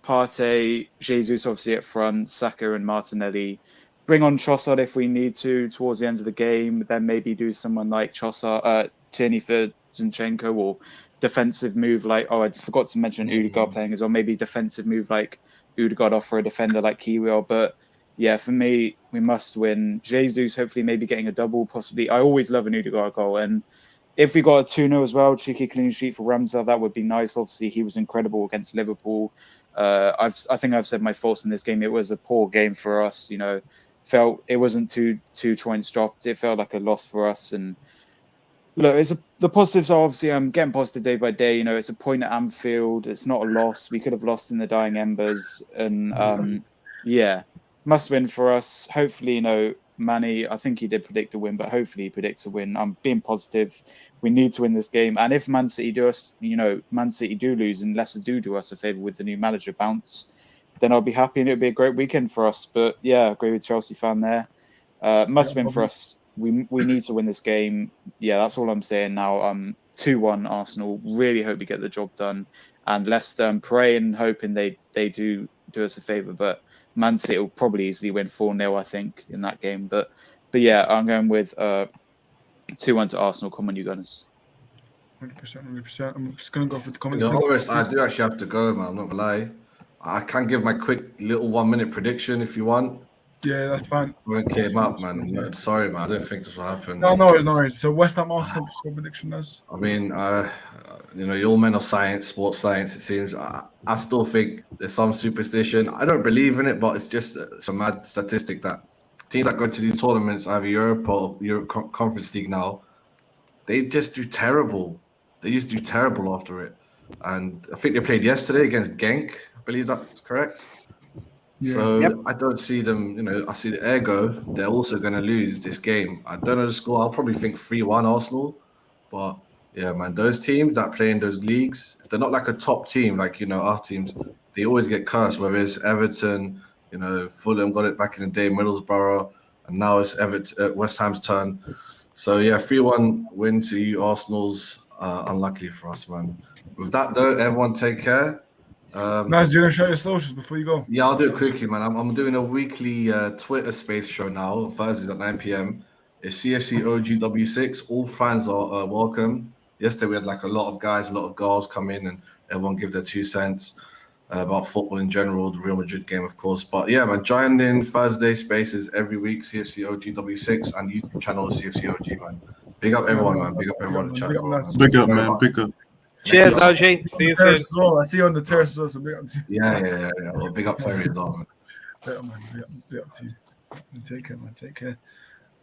Partey, Jesus obviously at front, Saka and Martinelli. Bring on Trossard if we need to towards the end of the game. Then maybe do someone like Tierney for Zinchenko, or defensive move like, I forgot to mention Odegaard playing as well. Maybe defensive move like Odegaard off for a defender like Kiwior. But yeah, for me, we must win. Jesus hopefully maybe getting a double, possibly. I always love an Odegaard goal, and if we got a 2-0 as well, cheeky clean sheet for Ramsdale, that would be nice. Obviously, he was incredible against Liverpool. I think I've said my thoughts in this game. It was a poor game for us. Felt it wasn't two points dropped. It felt like a loss for us. And look, the positives are obviously I'm getting positive day by day. It's a point at Anfield. It's not a loss. We could have lost in the dying embers. And must win for us. Hopefully, Manny, I think he did predict a win, but hopefully he predicts a win. I'm being positive. We need to win this game. And if Man City do lose and Leicester do us a favour with the new manager bounce, then I'll be happy and it'll be a great weekend for us. But yeah, I agree with Chelsea fan there. Must win for us. We need to win this game. Yeah, that's all I'm saying now. 2-1 Arsenal. Really hope we get the job done. And Leicester, I'm praying and hoping they do us a favour. But Man City will probably easily win 4-0, I think, in that game. But yeah, I'm going with 2-1 to Arsenal. Come on, you Gunners. 100%. I'm just going to go for the comment. I do actually have to go, man. I'm not going to lie. I can give my quick little 1 minute prediction if you want. Yeah, that's fine. When it came up, man. Yeah. Sorry, man. I don't think this will happen. No worries. So West Ham Arsenal score prediction is? I mean, you all men of science, sports science, it seems. I still think there's some superstition. I don't believe in it, but it's just some mad statistic that teams that go to these tournaments, either Europe or Europe Conference League now, they just do terrible. They used to do terrible after it. And I think they played yesterday against Genk. I believe that's correct. Yeah. So I don't see them, I see the ergo. They're also going to lose this game. I don't know the score. I'll probably think 3-1 Arsenal. But yeah, man, those teams that play in those leagues, if they're not like a top team, like, our teams, they always get cursed, whether it's Everton, Fulham got it back in the day, Middlesbrough, and now it's West Ham's turn. So yeah, 3-1 win to you, Arsenal's. Unluckily for us, man. With that though, everyone take care. Nice, do you want to show your socials before you go? Yeah, I'll do it quickly, man. I'm doing a weekly Twitter space show now, Thursdays at 9 p.m. It's CFC OGW6. All fans are welcome. Yesterday we had a lot of guys, a lot of girls come in and everyone give their 2 cents about football in general, the Real Madrid game, of course. But yeah, man, join in Thursday spaces every week, CFC OGW6 and YouTube channel CFC OG, man. Big up everyone, man. Big up everyone in the chat. Big up, man. Big up. Cheers, OG. See you soon. Well. I see you on the terrace as well, so big up to you. Yeah. Well, big up Terry as well, man. Big up to you. Take care, man. Take care.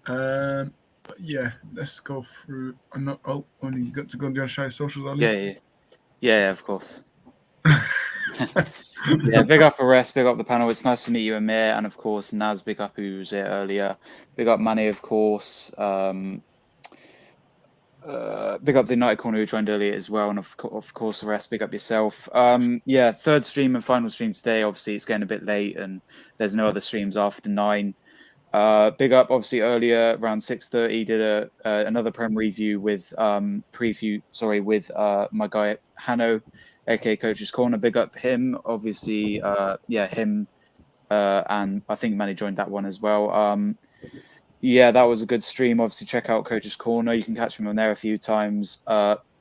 But yeah, let's go through. Only you got to go and do show your socials, Ollie? Yeah, of course. Yeah, big up Arrest, big up the panel. It's nice to meet you, Amir, and of course Naz, big up who was here earlier. Big up Manny, of course. Big up the United Corner who joined earlier as well, and of course Arrest, big up yourself. Yeah, third stream and final stream today. Obviously it's getting a bit late and there's no other streams after 9. Big up obviously earlier around 6:30 did another Prem review with with my guy Hanno, aka Coach's Corner. Big up him, obviously. Him and I think Manny joined that one as well. Yeah, that was a good stream. Obviously, check out Coach's Corner. You can catch me on there a few times.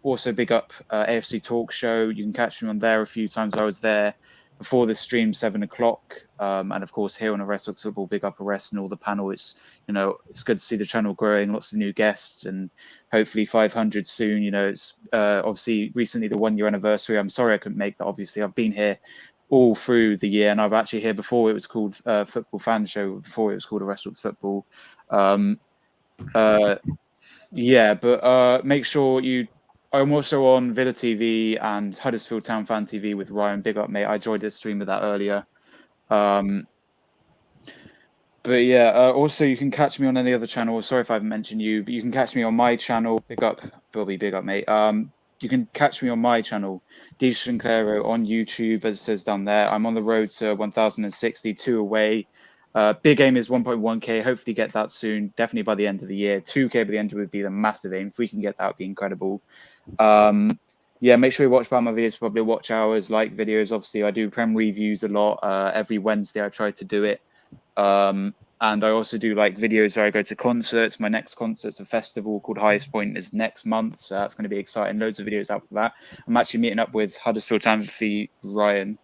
Also, big up AFC Talk Show. You can catch me on there a few times. I was there before the stream, 7 o'clock. And of course, here on Arrest Talks Football, big up Arrest and all the panel. It's good to see the channel growing, lots of new guests, and hopefully 500 soon. It's obviously recently the 1 year anniversary. I'm sorry I couldn't make that. Obviously, I've been here all through the year, and I've actually here before it was called Football Fan Show, before it was called Arrest Talks Football. But make sure I'm also on Villa TV and Huddersfield Town Fan TV with Ryan. Big up, mate. I enjoyed the stream with that earlier. Also you can catch me on any other channel. Sorry if I haven't mentioned you, but you can catch me on my channel. Big up, Bobby. Big up, mate. You can catch me on my channel, DJ Sinclairo, on YouTube, as it says down there. I'm on the road to 1,062 away. Big aim is 1.1k. Hopefully get that soon. Definitely by the end of the year. 2k by the end would be the massive aim. If we can get that, it would be incredible. Make sure you watch my videos, probably watch hours, like videos. Obviously, I do Prem reviews a lot. Every Wednesday, I try to do it. And I also do videos where I go to concerts. My next concert's a festival called Highest Point is next month. So that's going to be exciting. Loads of videos out for that. I'm actually meeting up with Huddersfield Town Ryan.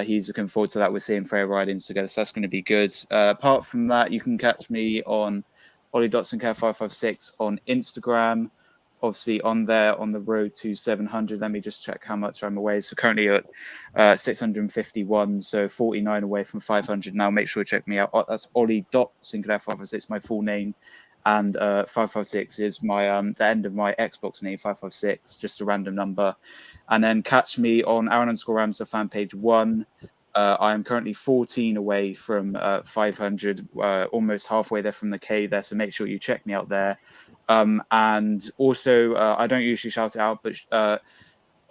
He's looking forward to that. We're seeing Freya ridings together, so that's going to be good. Apart from that, you can catch me on Ollie.Sinclair556 on Instagram. Obviously on there on the road to 700. Let me just check how much I'm away. So currently at 651, so 49 away from 500 now. Make sure you check me out. That's Ollie.Sinclair556, my full name. And 556 is my the end of my Xbox name, 556, just a random number. And then catch me on Aaron_Ramsey fan page 1. I am currently 14 away from 500, almost halfway there from the K there. So make sure you check me out there. And also, I don't usually shout it out, but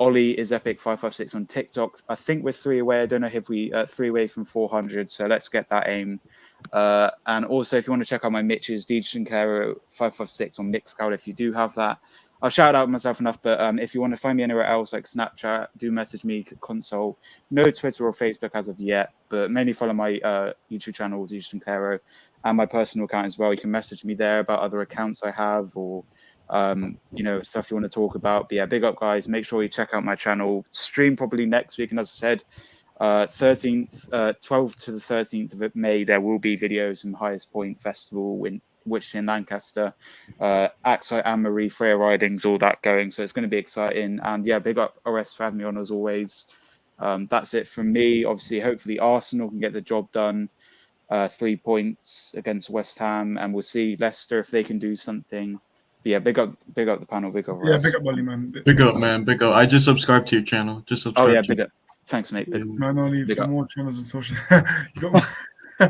Ollie is Epic 556 on TikTok. I think we're 3 away. I don't know if we 3 away from 400. So let's get that aim. And also, if you want to check out my Mitch's, DJ Sinclair 556 on Mixcloud, if you do have that. I'll shout out myself enough, but if you want to find me anywhere else like Snapchat, do message me, console. No Twitter or Facebook as of yet, but mainly follow my YouTube channel, DJ Sinclair, and my personal account as well. You can message me there about other accounts I have or stuff you want to talk about. But yeah, big up, guys. Make sure you check out my channel. Stream probably next week, and as I said, 12th to the 13th of May, there will be videos in Highest Point Festival which is in Lancaster, Axite and Marie, Freya Ridings, all that going. So it's going to be exciting. And yeah, big up OS for having me on as always. That's it from me. Obviously, hopefully Arsenal can get the job done. 3 points against West Ham, and we'll see Leicester if they can do something. But yeah, big up the panel, big up. Yeah, big up, Ollie, man. Big up, man. Big up. I just subscribed to your channel. Just subscribe. Oh yeah, big up. Thanks, mate. Man, only for more channels on social. You got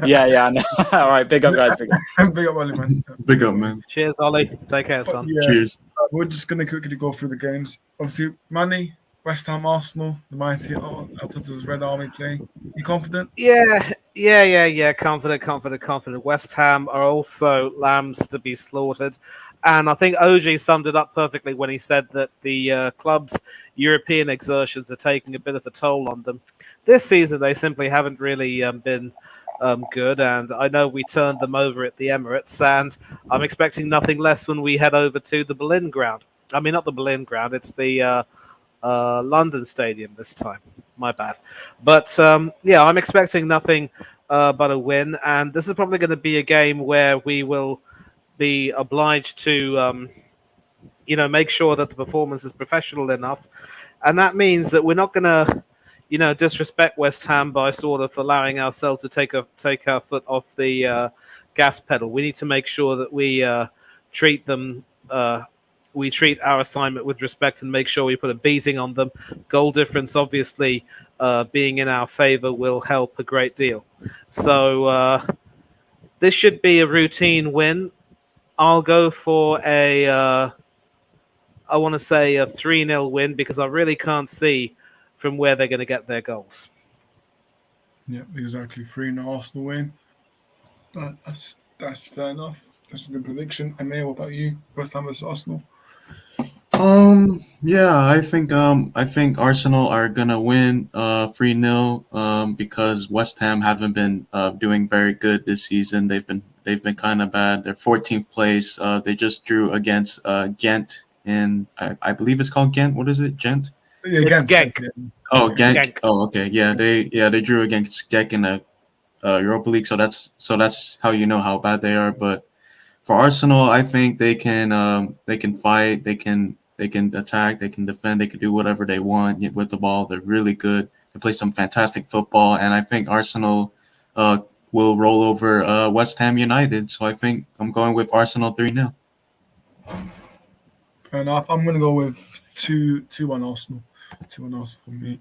yeah. No. All right, big up, guys. Big up. Big up, Ollie, man. Big up, man. Cheers, Ollie. Take care, son. Yeah, cheers. We're just gonna quickly go through the games. Obviously, Manny, West Ham, Arsenal, the mighty Arteta's Red Army play. You confident? Yeah. Confident. West Ham are also lambs to be slaughtered. And I think OG summed it up perfectly when he said that the club's European exertions are taking a bit of a toll on them. This season, they simply haven't really been good. And I know we turned them over at the Emirates, and I'm expecting nothing less when we head over to the Berlin ground. I mean, not the Berlin ground. It's the London Stadium this time. My bad. But I'm expecting nothing but a win. And this is probably going to be a game where we will be obliged to, make sure that the performance is professional enough. And that means that we're not going to, disrespect West Ham by sort of allowing ourselves to take our foot off the gas pedal. We need to make sure that we treat them. We treat our assignment with respect and make sure we put a beating on them. Goal difference, obviously, being in our favor will help a great deal. So this should be a routine win. I'll go for I want to say a 3-0 win because I really can't see from where they're going to get their goals. Yeah, exactly. 3-0 Arsenal win. That's fair enough. That's a good prediction. Amir, what about you? West Ham versus Arsenal? Yeah, I think Arsenal are gonna win 3-0 because West Ham haven't been doing very good this season. They've been kind of bad. They're 14th place. They just drew against Ghent in I believe it's called Ghent. What is it? Gent? Yeah, It's Genk. Oh, Genk. Oh, okay. Yeah, they drew against Genk in the Europa League. So that's how you know how bad they are. But for Arsenal, I think they can fight. They can attack. They can defend. They can do whatever they want with the ball. They're really good. They play some fantastic football, and I think Arsenal will roll over West Ham United. So I think I'm going with Arsenal 3-0. Fair enough. I'm going to go with 2-1 Arsenal. 2-1 Arsenal for me.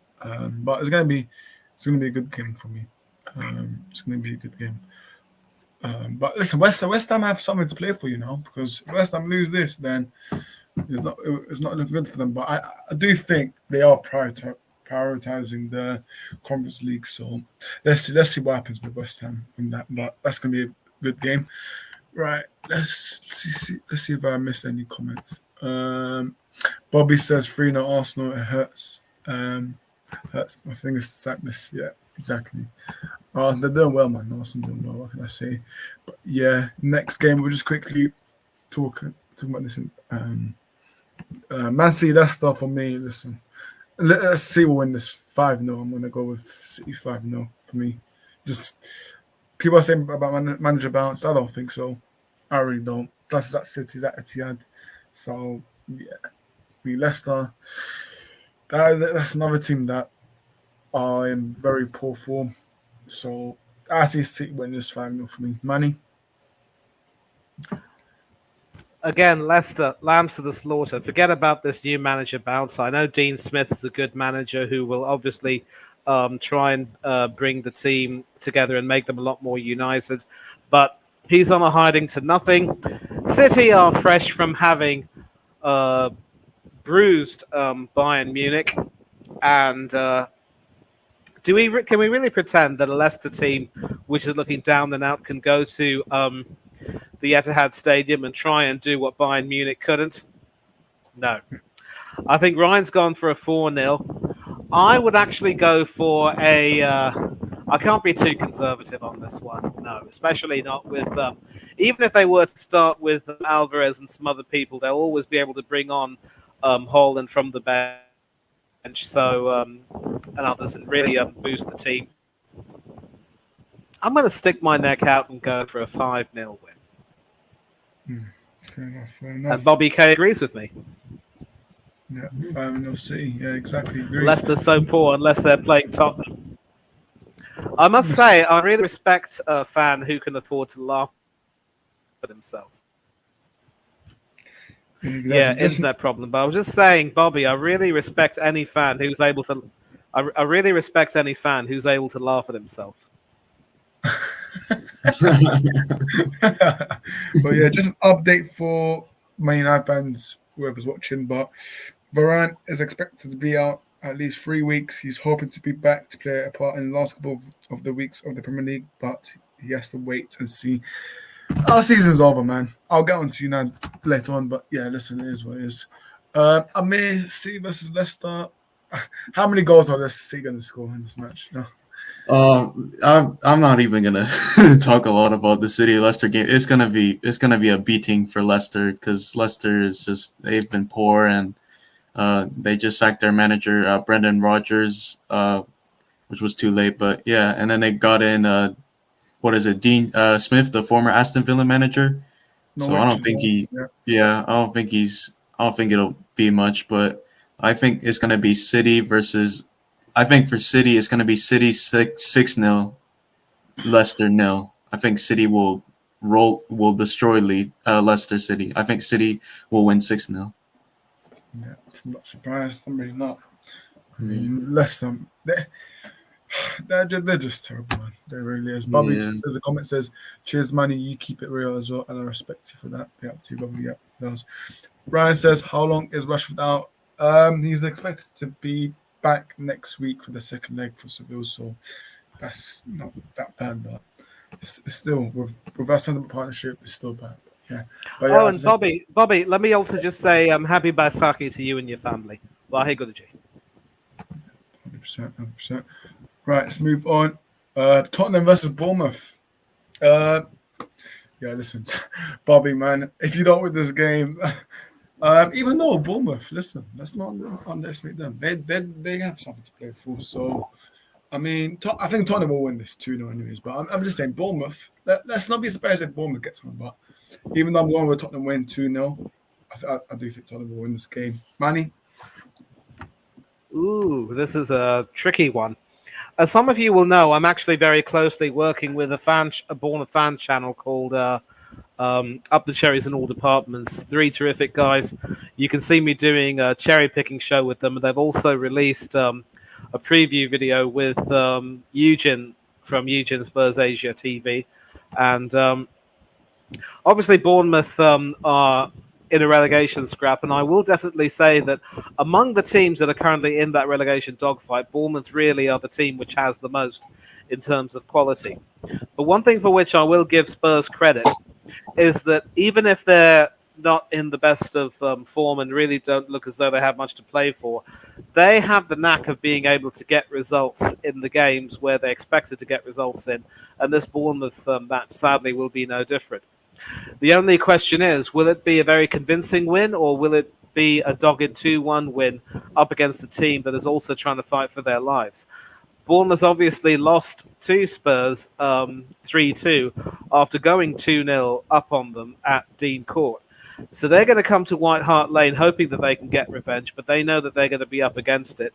But it's going to be a good game for me. It's going to be a good game. But listen, West Ham have something to play for, because if West Ham lose this, then it's not looking good for them. But I do think they are prioritizing the Conference League. So let's see what happens with West Ham in that. But that's going to be a good game. Right. Let's see if I missed any comments. Bobby says 3-0 Arsenal. It hurts. Hurts my fingers to sack this. Yeah, exactly. They're doing well, man. Arsenal doing well. What can I say? But yeah, next game we'll just quickly talk about this. Man City, Leicester for me. Listen, let's see we'll win this 5-0. I'm gonna go with City 5-0 for me. Just people are saying about manager bounce. I don't think so. I really don't. That's at City's at Etihad. So yeah, Leicester. That's another team that are in very poor form. So I see City win this 5-0 for me. Manny? Again, Leicester, lambs to the slaughter. Forget about this new manager bounce. I know Dean Smith is a good manager who will obviously try and bring the team together and make them a lot more united. But he's on a hiding to nothing. City are fresh from having bruised Bayern Munich, and can we really pretend that a Leicester team, which is looking down and out, can go to the Etihad Stadium and try and do what Bayern Munich couldn't? No. I think Ryan's gone for a 4-0. I would actually go for a. I can't be too conservative on this one, no, especially not with. Even if they were to start with Alvarez and some other people, they'll always be able to bring on Haaland from the bench, so and others, and really boost the team. I'm going to stick my neck out and go for a 5-0 win. Fair enough. Fair enough. And Bobby K agrees with me. Yeah, 5-0 City. Yeah, exactly. Agrees. Leicester's so poor unless they're playing Tottenham. I must say, I really respect a fan who can afford to laugh at himself. Exactly. Yeah, internet problem. But I was just saying, Bobby, I really respect any fan who's able to. I really respect any fan who's able to laugh at himself. But yeah, just an update for Man United fans, whoever's watching. But Varane is expected to be out at least 3 weeks. He's hoping to be back to play a part in the last couple of the weeks of the Premier League, but he has to wait and see. Our season's over, man. I'll get on to you now later on, but yeah, listen, it is what it is. Amir, City versus Leicester. How many goals are Leicester going to score in this match? No. I'm not even gonna talk a lot about the City Leicester game. It's gonna be a beating for Leicester because Leicester is just, they've been poor, and they just sacked their manager Brendan Rodgers, which was too late. But yeah, and then they got in Dean Smith, the former Aston Villa manager. So I don't think I don't think it'll be much, but I think it's gonna be City versus. I think for City, it's going to be City 6-0, Leicester 0. I think City will destroy Leicester City. I think City will win 6-0. Yeah, I'm not surprised. I'm really not. I mean, Leicester, they're just terrible, man. They really is. Bobby says, a comment says, "Cheers, Manny. You keep it real as well," and I respect you for that. Yeah, too, Bobby. Yeah, those. Ryan says, "How long is Rashford out?" He's expected to be back next week for the second leg for Seville, so that's not that bad, but it's still with our central partnership, it's still bad. Yeah. But yeah, and Bobby, let me also just say happy Baisakhi to you and your family. Wahe Guruji. 100%. Right, let's move on. Tottenham versus Bournemouth. Yeah, listen, Bobby, man, if you don't win this game. Even though Bournemouth, listen, let's not underestimate them. They have something to play for. So, I mean, I think Tottenham will win this 2-0 anyways. But I'm just saying, Bournemouth, let's not be surprised if Bournemouth gets something. But even though I'm going with Tottenham win 2-0, I do think Tottenham will win this game. Manny? Ooh, this is a tricky one. As some of you will know, I'm actually very closely working with a Bournemouth fan channel called Up the Cherries in All Departments. 3 terrific guys. You can see me doing a cherry picking show with them. They've also released a preview video with Eugene from Eugene Spurs Asia TV, and obviously Bournemouth are in a relegation scrap, and I will definitely say that among the teams that are currently in that relegation dogfight, Bournemouth really are the team which has the most in terms of quality. But one thing for which I will give Spurs credit is that even if they're not in the best of form and really don't look as though they have much to play for, they have the knack of being able to get results in the games where they expected to get results in, and this Bournemouth that sadly will be no different. The only question is, will it be a very convincing win, or will it be a dogged 2-1 win up against a team that is also trying to fight for their lives? Bournemouth obviously lost to Spurs 3-2 after going 2-0 up on them at Dean Court. So they're going to come to White Hart Lane hoping that they can get revenge, but they know that they're going to be up against it.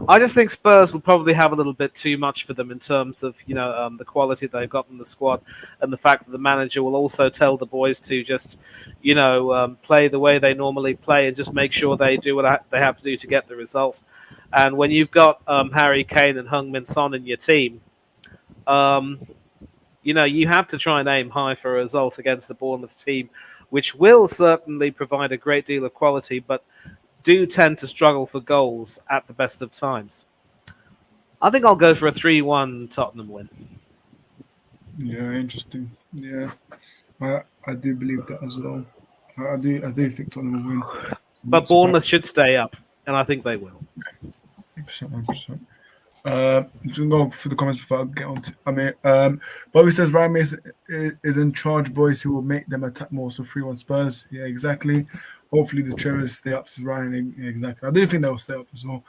I just think Spurs will probably have a little bit too much for them in terms of, the quality they've got in the squad, and the fact that the manager will also tell the boys to just, play the way they normally play and just make sure they do what they have to do to get the results. And when you've got Harry Kane and Heung-min Son in your team, you have to try and aim high for a result against the Bournemouth team, which will certainly provide a great deal of quality, but do tend to struggle for goals at the best of times. I think I'll go for a 3-1 Tottenham win. Yeah, interesting. Yeah, I do believe that as well. I do think Tottenham will win. But Bournemouth should stay up, and I think they will. 100%. Just go for the comments before I get on to. Bobby says Ryan Mason is in charge, boys. He will make them attack more. So 3-1 Spurs. Yeah, exactly. Hopefully the Cherries stay up, says Ryan. Yeah, exactly. I do think they will stay up as well.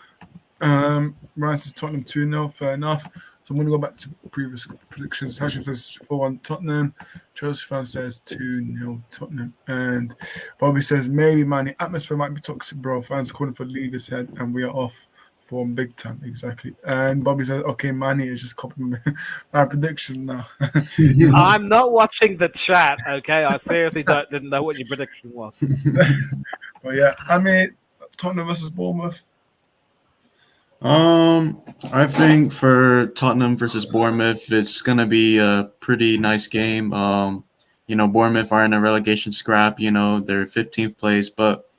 Ryan says Tottenham 2-0. Fair enough. So I'm going to go back to previous predictions. Hashim says 4-1 Tottenham. Chelsea fan says 2-0 Tottenham. And Bobby says maybe Manny. Atmosphere might be toxic, bro. Fans calling for leaders head, and we are off form big time. Exactly. And Bobby says, okay, Manny is just copying my predictions now. I'm not watching the chat, okay? I seriously didn't know what your prediction was. But yeah, Tottenham versus Bournemouth. I think for Tottenham versus Bournemouth, it's gonna be a pretty nice game. Bournemouth are in a relegation scrap. They're 15th place, but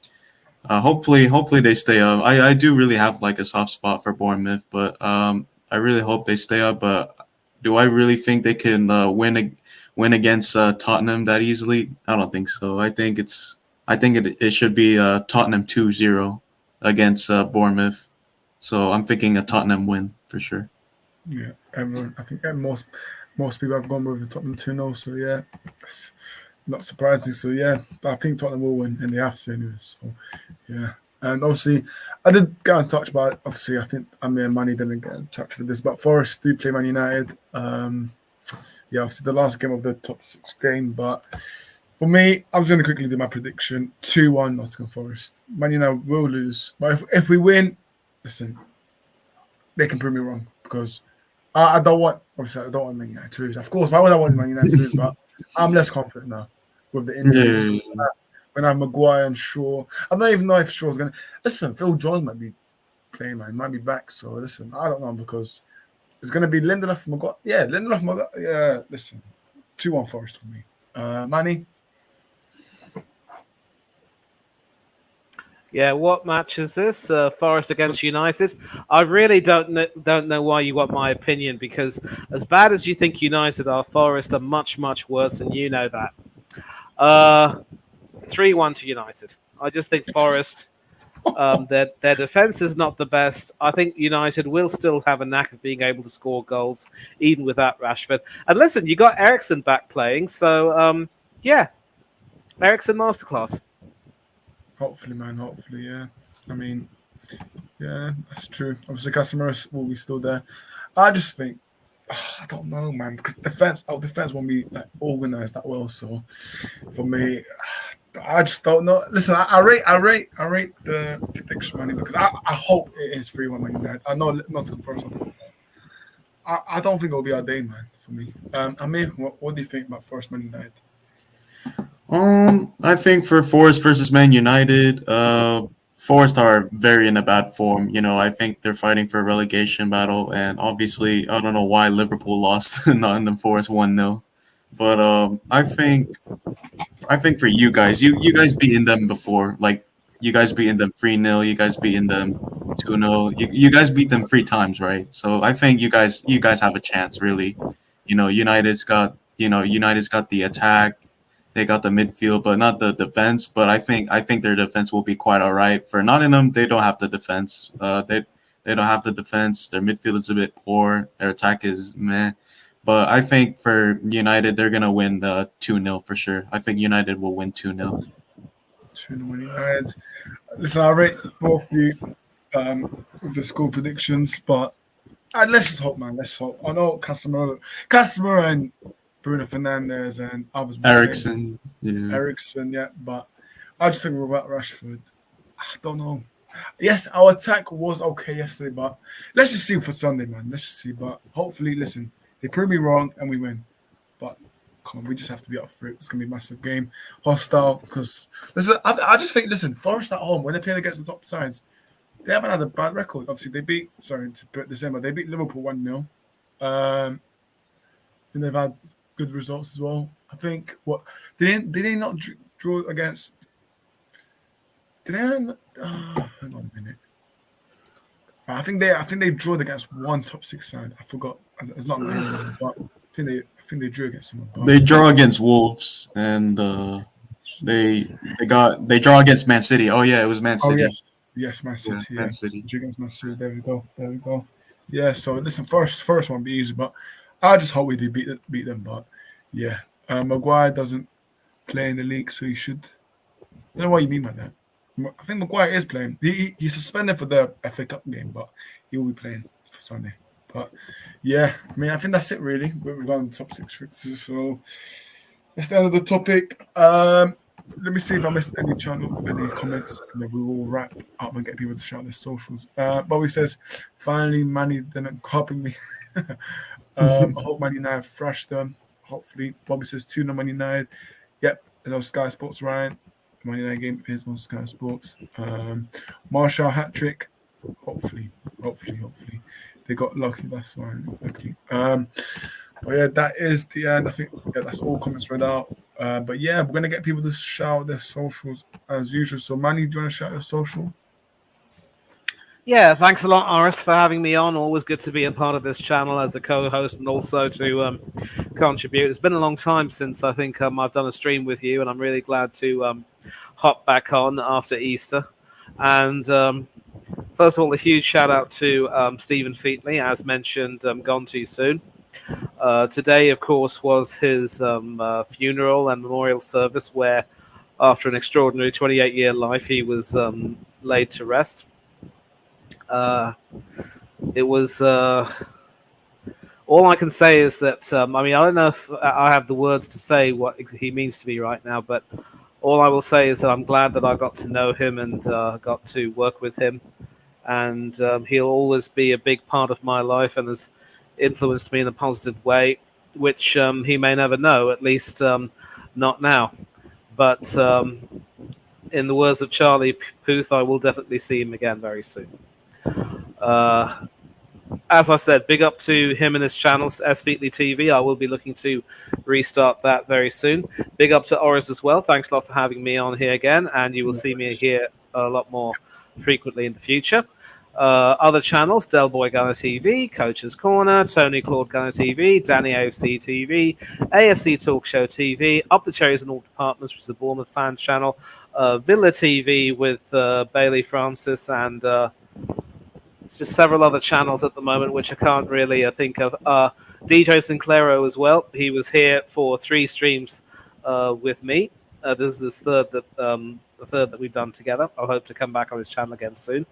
hopefully they stay up. I do really have like a soft spot for Bournemouth, but I really hope they stay up. But do I really think they can win against Tottenham that easily? I don't think so. I think it should be Tottenham 2-0 against Bournemouth. So I'm thinking a Tottenham win for sure. Yeah, everyone. I think most people have gone with the Tottenham 2-0. So yeah, that's not surprising. So yeah, I think Tottenham will win, and they have to anyway. So yeah, and obviously I did get in touch, but obviously I think and Manny didn't get in touch with this. But Forest do play Man United. Obviously the last game of the top 6 game. But for me, I was going to quickly do my prediction: 2-1 Nottingham Forest. Man United will lose, but if we win. Listen, they can prove me wrong because I don't want Man United to lose. Of course, why would I want Man United to lose? But I'm less confident now with the injuries. Yeah. When I have Maguire and Shaw, I don't even know if Shaw's going to listen. Phil Jones might be playing, man. Might be back. So listen, I don't know because it's going to be Lindelof, Maguire. Yeah, Lindelof, Maguire. Yeah, listen, 2-1 Forest for me. Manny. Yeah, what match is this? Forest against United. I really don't know why you want my opinion because as bad as you think United are, Forest are much, much worse, and you know that. 3-1 to United. I just think Forest, their defense is not the best. I think United will still have a knack of being able to score goals, even without Rashford. And listen, you got Eriksen back playing, so yeah, Eriksen masterclass. Hopefully, man. Hopefully, yeah. Yeah, that's true. Obviously, Casemiro will be still there. I just think, I don't know, man, because our defense won't be like organized that well. So, for me, I just don't know. Listen, I rate the prediction money because I hope it is 3-1 Man United. I know not to first one. I don't think it'll be our day, man. For me, what do you think about Forest Man United? I think for Forest versus Man United, Forest are very in a bad form. I think they're fighting for a relegation battle, and obviously, I don't know why Liverpool lost to Nottingham Forest 1-0. But I think for you guys, you guys beaten them before. Like you guys beaten them 3-0, you guys beaten them 2-0. You guys beat them 3 times, right? So I think you guys have a chance, really. United's got the attack. They got the midfield, but not the defense. But I think their defense will be quite all right. For Nottingham, they don't have the defense. They don't have the defense. Their midfield is a bit poor. Their attack is meh. But I think for United, they're gonna win 2-0 for sure. I think United will win 2-0. 2-0 United. Listen, I rate both of you with the score predictions, but let's just hope, man. Let's hope. I know Casemiro and Bruno Fernandes and others. Eriksen, yeah. But I just think without Rashford, I don't know. Yes, our attack was okay yesterday, but let's just see for Sunday, man. Let's just see. But hopefully, listen, they prove me wrong and we win. But come on, we just have to be up for it. It's gonna be a massive game, hostile. Because listen, I just think, listen, Forest at home when they're playing against the top sides, they haven't had a bad record. Obviously, they beat. Sorry to put this in, but they beat Liverpool 1-0. And they've had good results as well. I think did they not draw against? Did they? Hang on a minute. I think they drew against one top 6 side. I forgot. It's not my name, but I think they drew against someone. They draw against Wolves, and they draw against Man City. Oh yeah, it was Man City. Oh yes, Man City. Yeah, Man City. Drew against Man City. There we go. Yeah. So listen, first one be easy, but I just hope we do beat them. But yeah, Maguire doesn't play in the league, so he should. I don't know what you mean by that. I think Maguire is playing. He's suspended for the FA Cup game, but he will be playing for Sunday. But yeah, I mean, I think that's it really. We're going to top 6 fixtures, so that's the end of the topic. Let me see if I missed any comments, and then we will wrap up and get people to shout their socials. Bobby says, finally, Manny didn't copy me. I hope Man United thrashed them. Hopefully, Bobby says 2-0 Man United. Yep, it's on Sky Sports, Ryan. Man United game is on Sky Sports. Marshall hat trick. Hopefully. They got lucky, that's why, exactly. But yeah, that is the end. I think that's all comments read out. But yeah, we're gonna get people to shout their socials as usual. So Manny, do you want to shout your social? Yeah, thanks a lot, Oris, for having me on. Always good to be a part of this channel as a co-host and also to contribute. It's been a long time since I think I've done a stream with you, and I'm really glad to hop back on after Easter. And first of all, a huge shout out to Stephen Featley, as mentioned, gone too soon. Today, of course, was his funeral and memorial service where, after an extraordinary 28-year life, he was laid to rest. It was all I can say is that I mean, I don't know if I have the words to say what he means to me right now, but all I will say is that I'm glad that I got to know him and got to work with him, and he'll always be a big part of my life and has influenced me in a positive way, which he may never know, at least not now. But in the words of Charlie Puth, I will definitely see him again very soon. As I said, big up to him and his channels, S Featley TV. I will be looking to restart that very soon. Big up to Oris as well. Thanks a lot for having me on here again, and you will see me here a lot more frequently in the future. Other channels, Del Boy Gunner TV, Coach's Corner, Tony Claude Gunner TV, Danny AFC TV, AFC Talk Show TV, Up the Cherries in All Departments, which is the Bournemouth fans channel, Villa TV with Bailey Francis, and just several other channels at the moment, which I can't really think of. DJ Sinclairo as well. He was here for 3 streams with me. This is his the third that we've done together. I'll hope to come back on his channel again soon.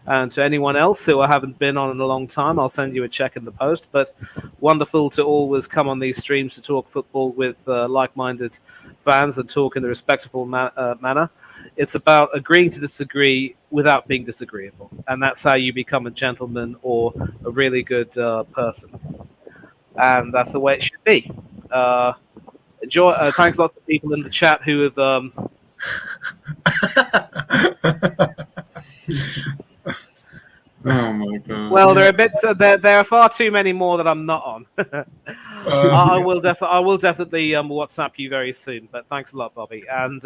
And to anyone else who I haven't been on in a long time, I'll send you a check in the post. But wonderful to always come on these streams to talk football with like-minded fans and talk in a respectful manner. It's about agreeing to disagree without being disagreeable. And that's how you become a gentleman or a really good person. And that's the way it should be. Enjoy. Thanks a lot to people in the chat who have... Oh my god! Well, there are bits. There are far too many more that I'm not on. I will definitely WhatsApp you very soon. But thanks a lot, Bobby, and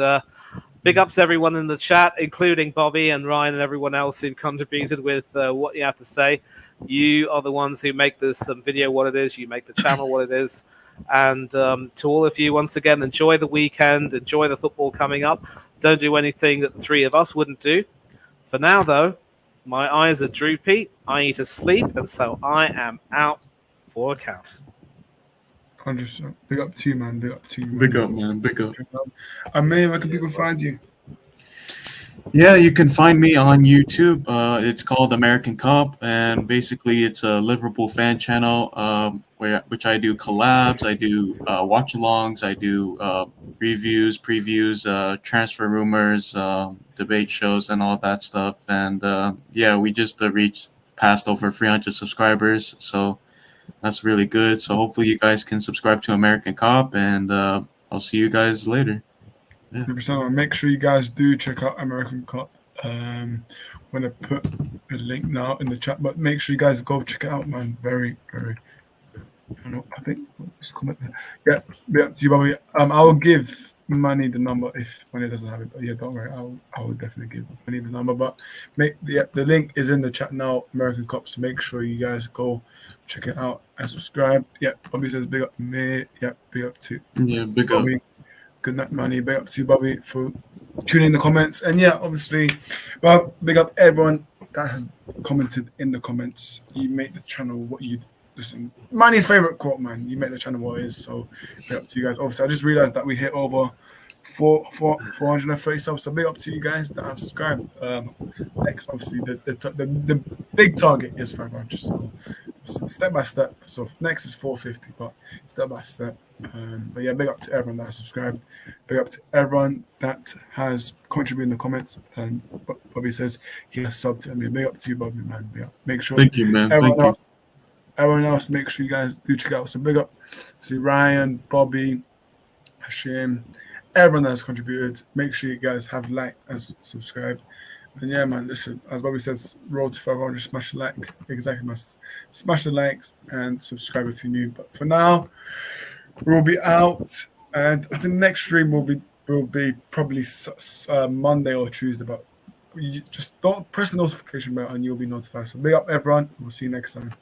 big ups to everyone in the chat, including Bobby and Ryan and everyone else who contributed with what you have to say. You are the ones who make this video what it is. You make the channel what it is. And to all of you, once again, enjoy the weekend. Enjoy the football coming up. Don't do anything that the 3 of us wouldn't do. For now, though, my eyes are droopy. I need to sleep, and so I am out for a count. 100%. Big up to you, man. Big up to you. Big up, man. Big up. And May, where can people find you? Yeah, you can find me on YouTube. It's called American Cop, and basically it's a Liverpool fan channel which I do collabs, I do watch-alongs, I do reviews, previews, transfer rumors, debate shows, and all that stuff. And yeah, we just reached past over 300 subscribers, so that's really good. So hopefully you guys can subscribe to American Cop, and I'll see you guys later. Yeah. 100%. Make sure you guys do check out American Cop. I'm gonna put a link now in the chat, but make sure you guys go check it out, man. Very, very. I think just comment there. Yeah, to you, Bobby. I will give Manny the number if Manny doesn't have it. But yeah, don't worry. I will definitely give Manny the number. But the link is in the chat now, American Cup. So make sure you guys go check it out and subscribe. Yeah, Bobby says big up to me. Yeah, big up to big Bobby. up. Good night, Manny. Big up to you, Bobby, for tuning in the comments. And yeah, obviously, well, big up everyone that has commented in the comments. You make the channel what you listen. Manny's favorite quote, man. You make the channel what it is. So big up to you guys. Obviously, I just realized that we hit over 430 subs. So big up to you guys that have subscribed. Next, obviously, the big target is 500. So step by step. So next is 450, but step by step. But yeah, big up to everyone that has subscribed. Big up to everyone that has contributed in the comments. And Bobby says he has subbed to me. Big up to you, Bobby, man. Big up. Make sure. Thank you, man. Everyone else, make sure you guys do check out. So big up to Ryan, Bobby, Hashim, everyone that has contributed. Make sure you guys have liked and subscribed. And yeah, man, listen, as Bobby says, road to 500, smash the like. Exactly, must smash the likes and subscribe if you're new. But for now, we'll be out. And I think the next stream will be probably Monday or Tuesday. But you just don't press the notification bell and you'll be notified. So big up, everyone. We'll see you next time.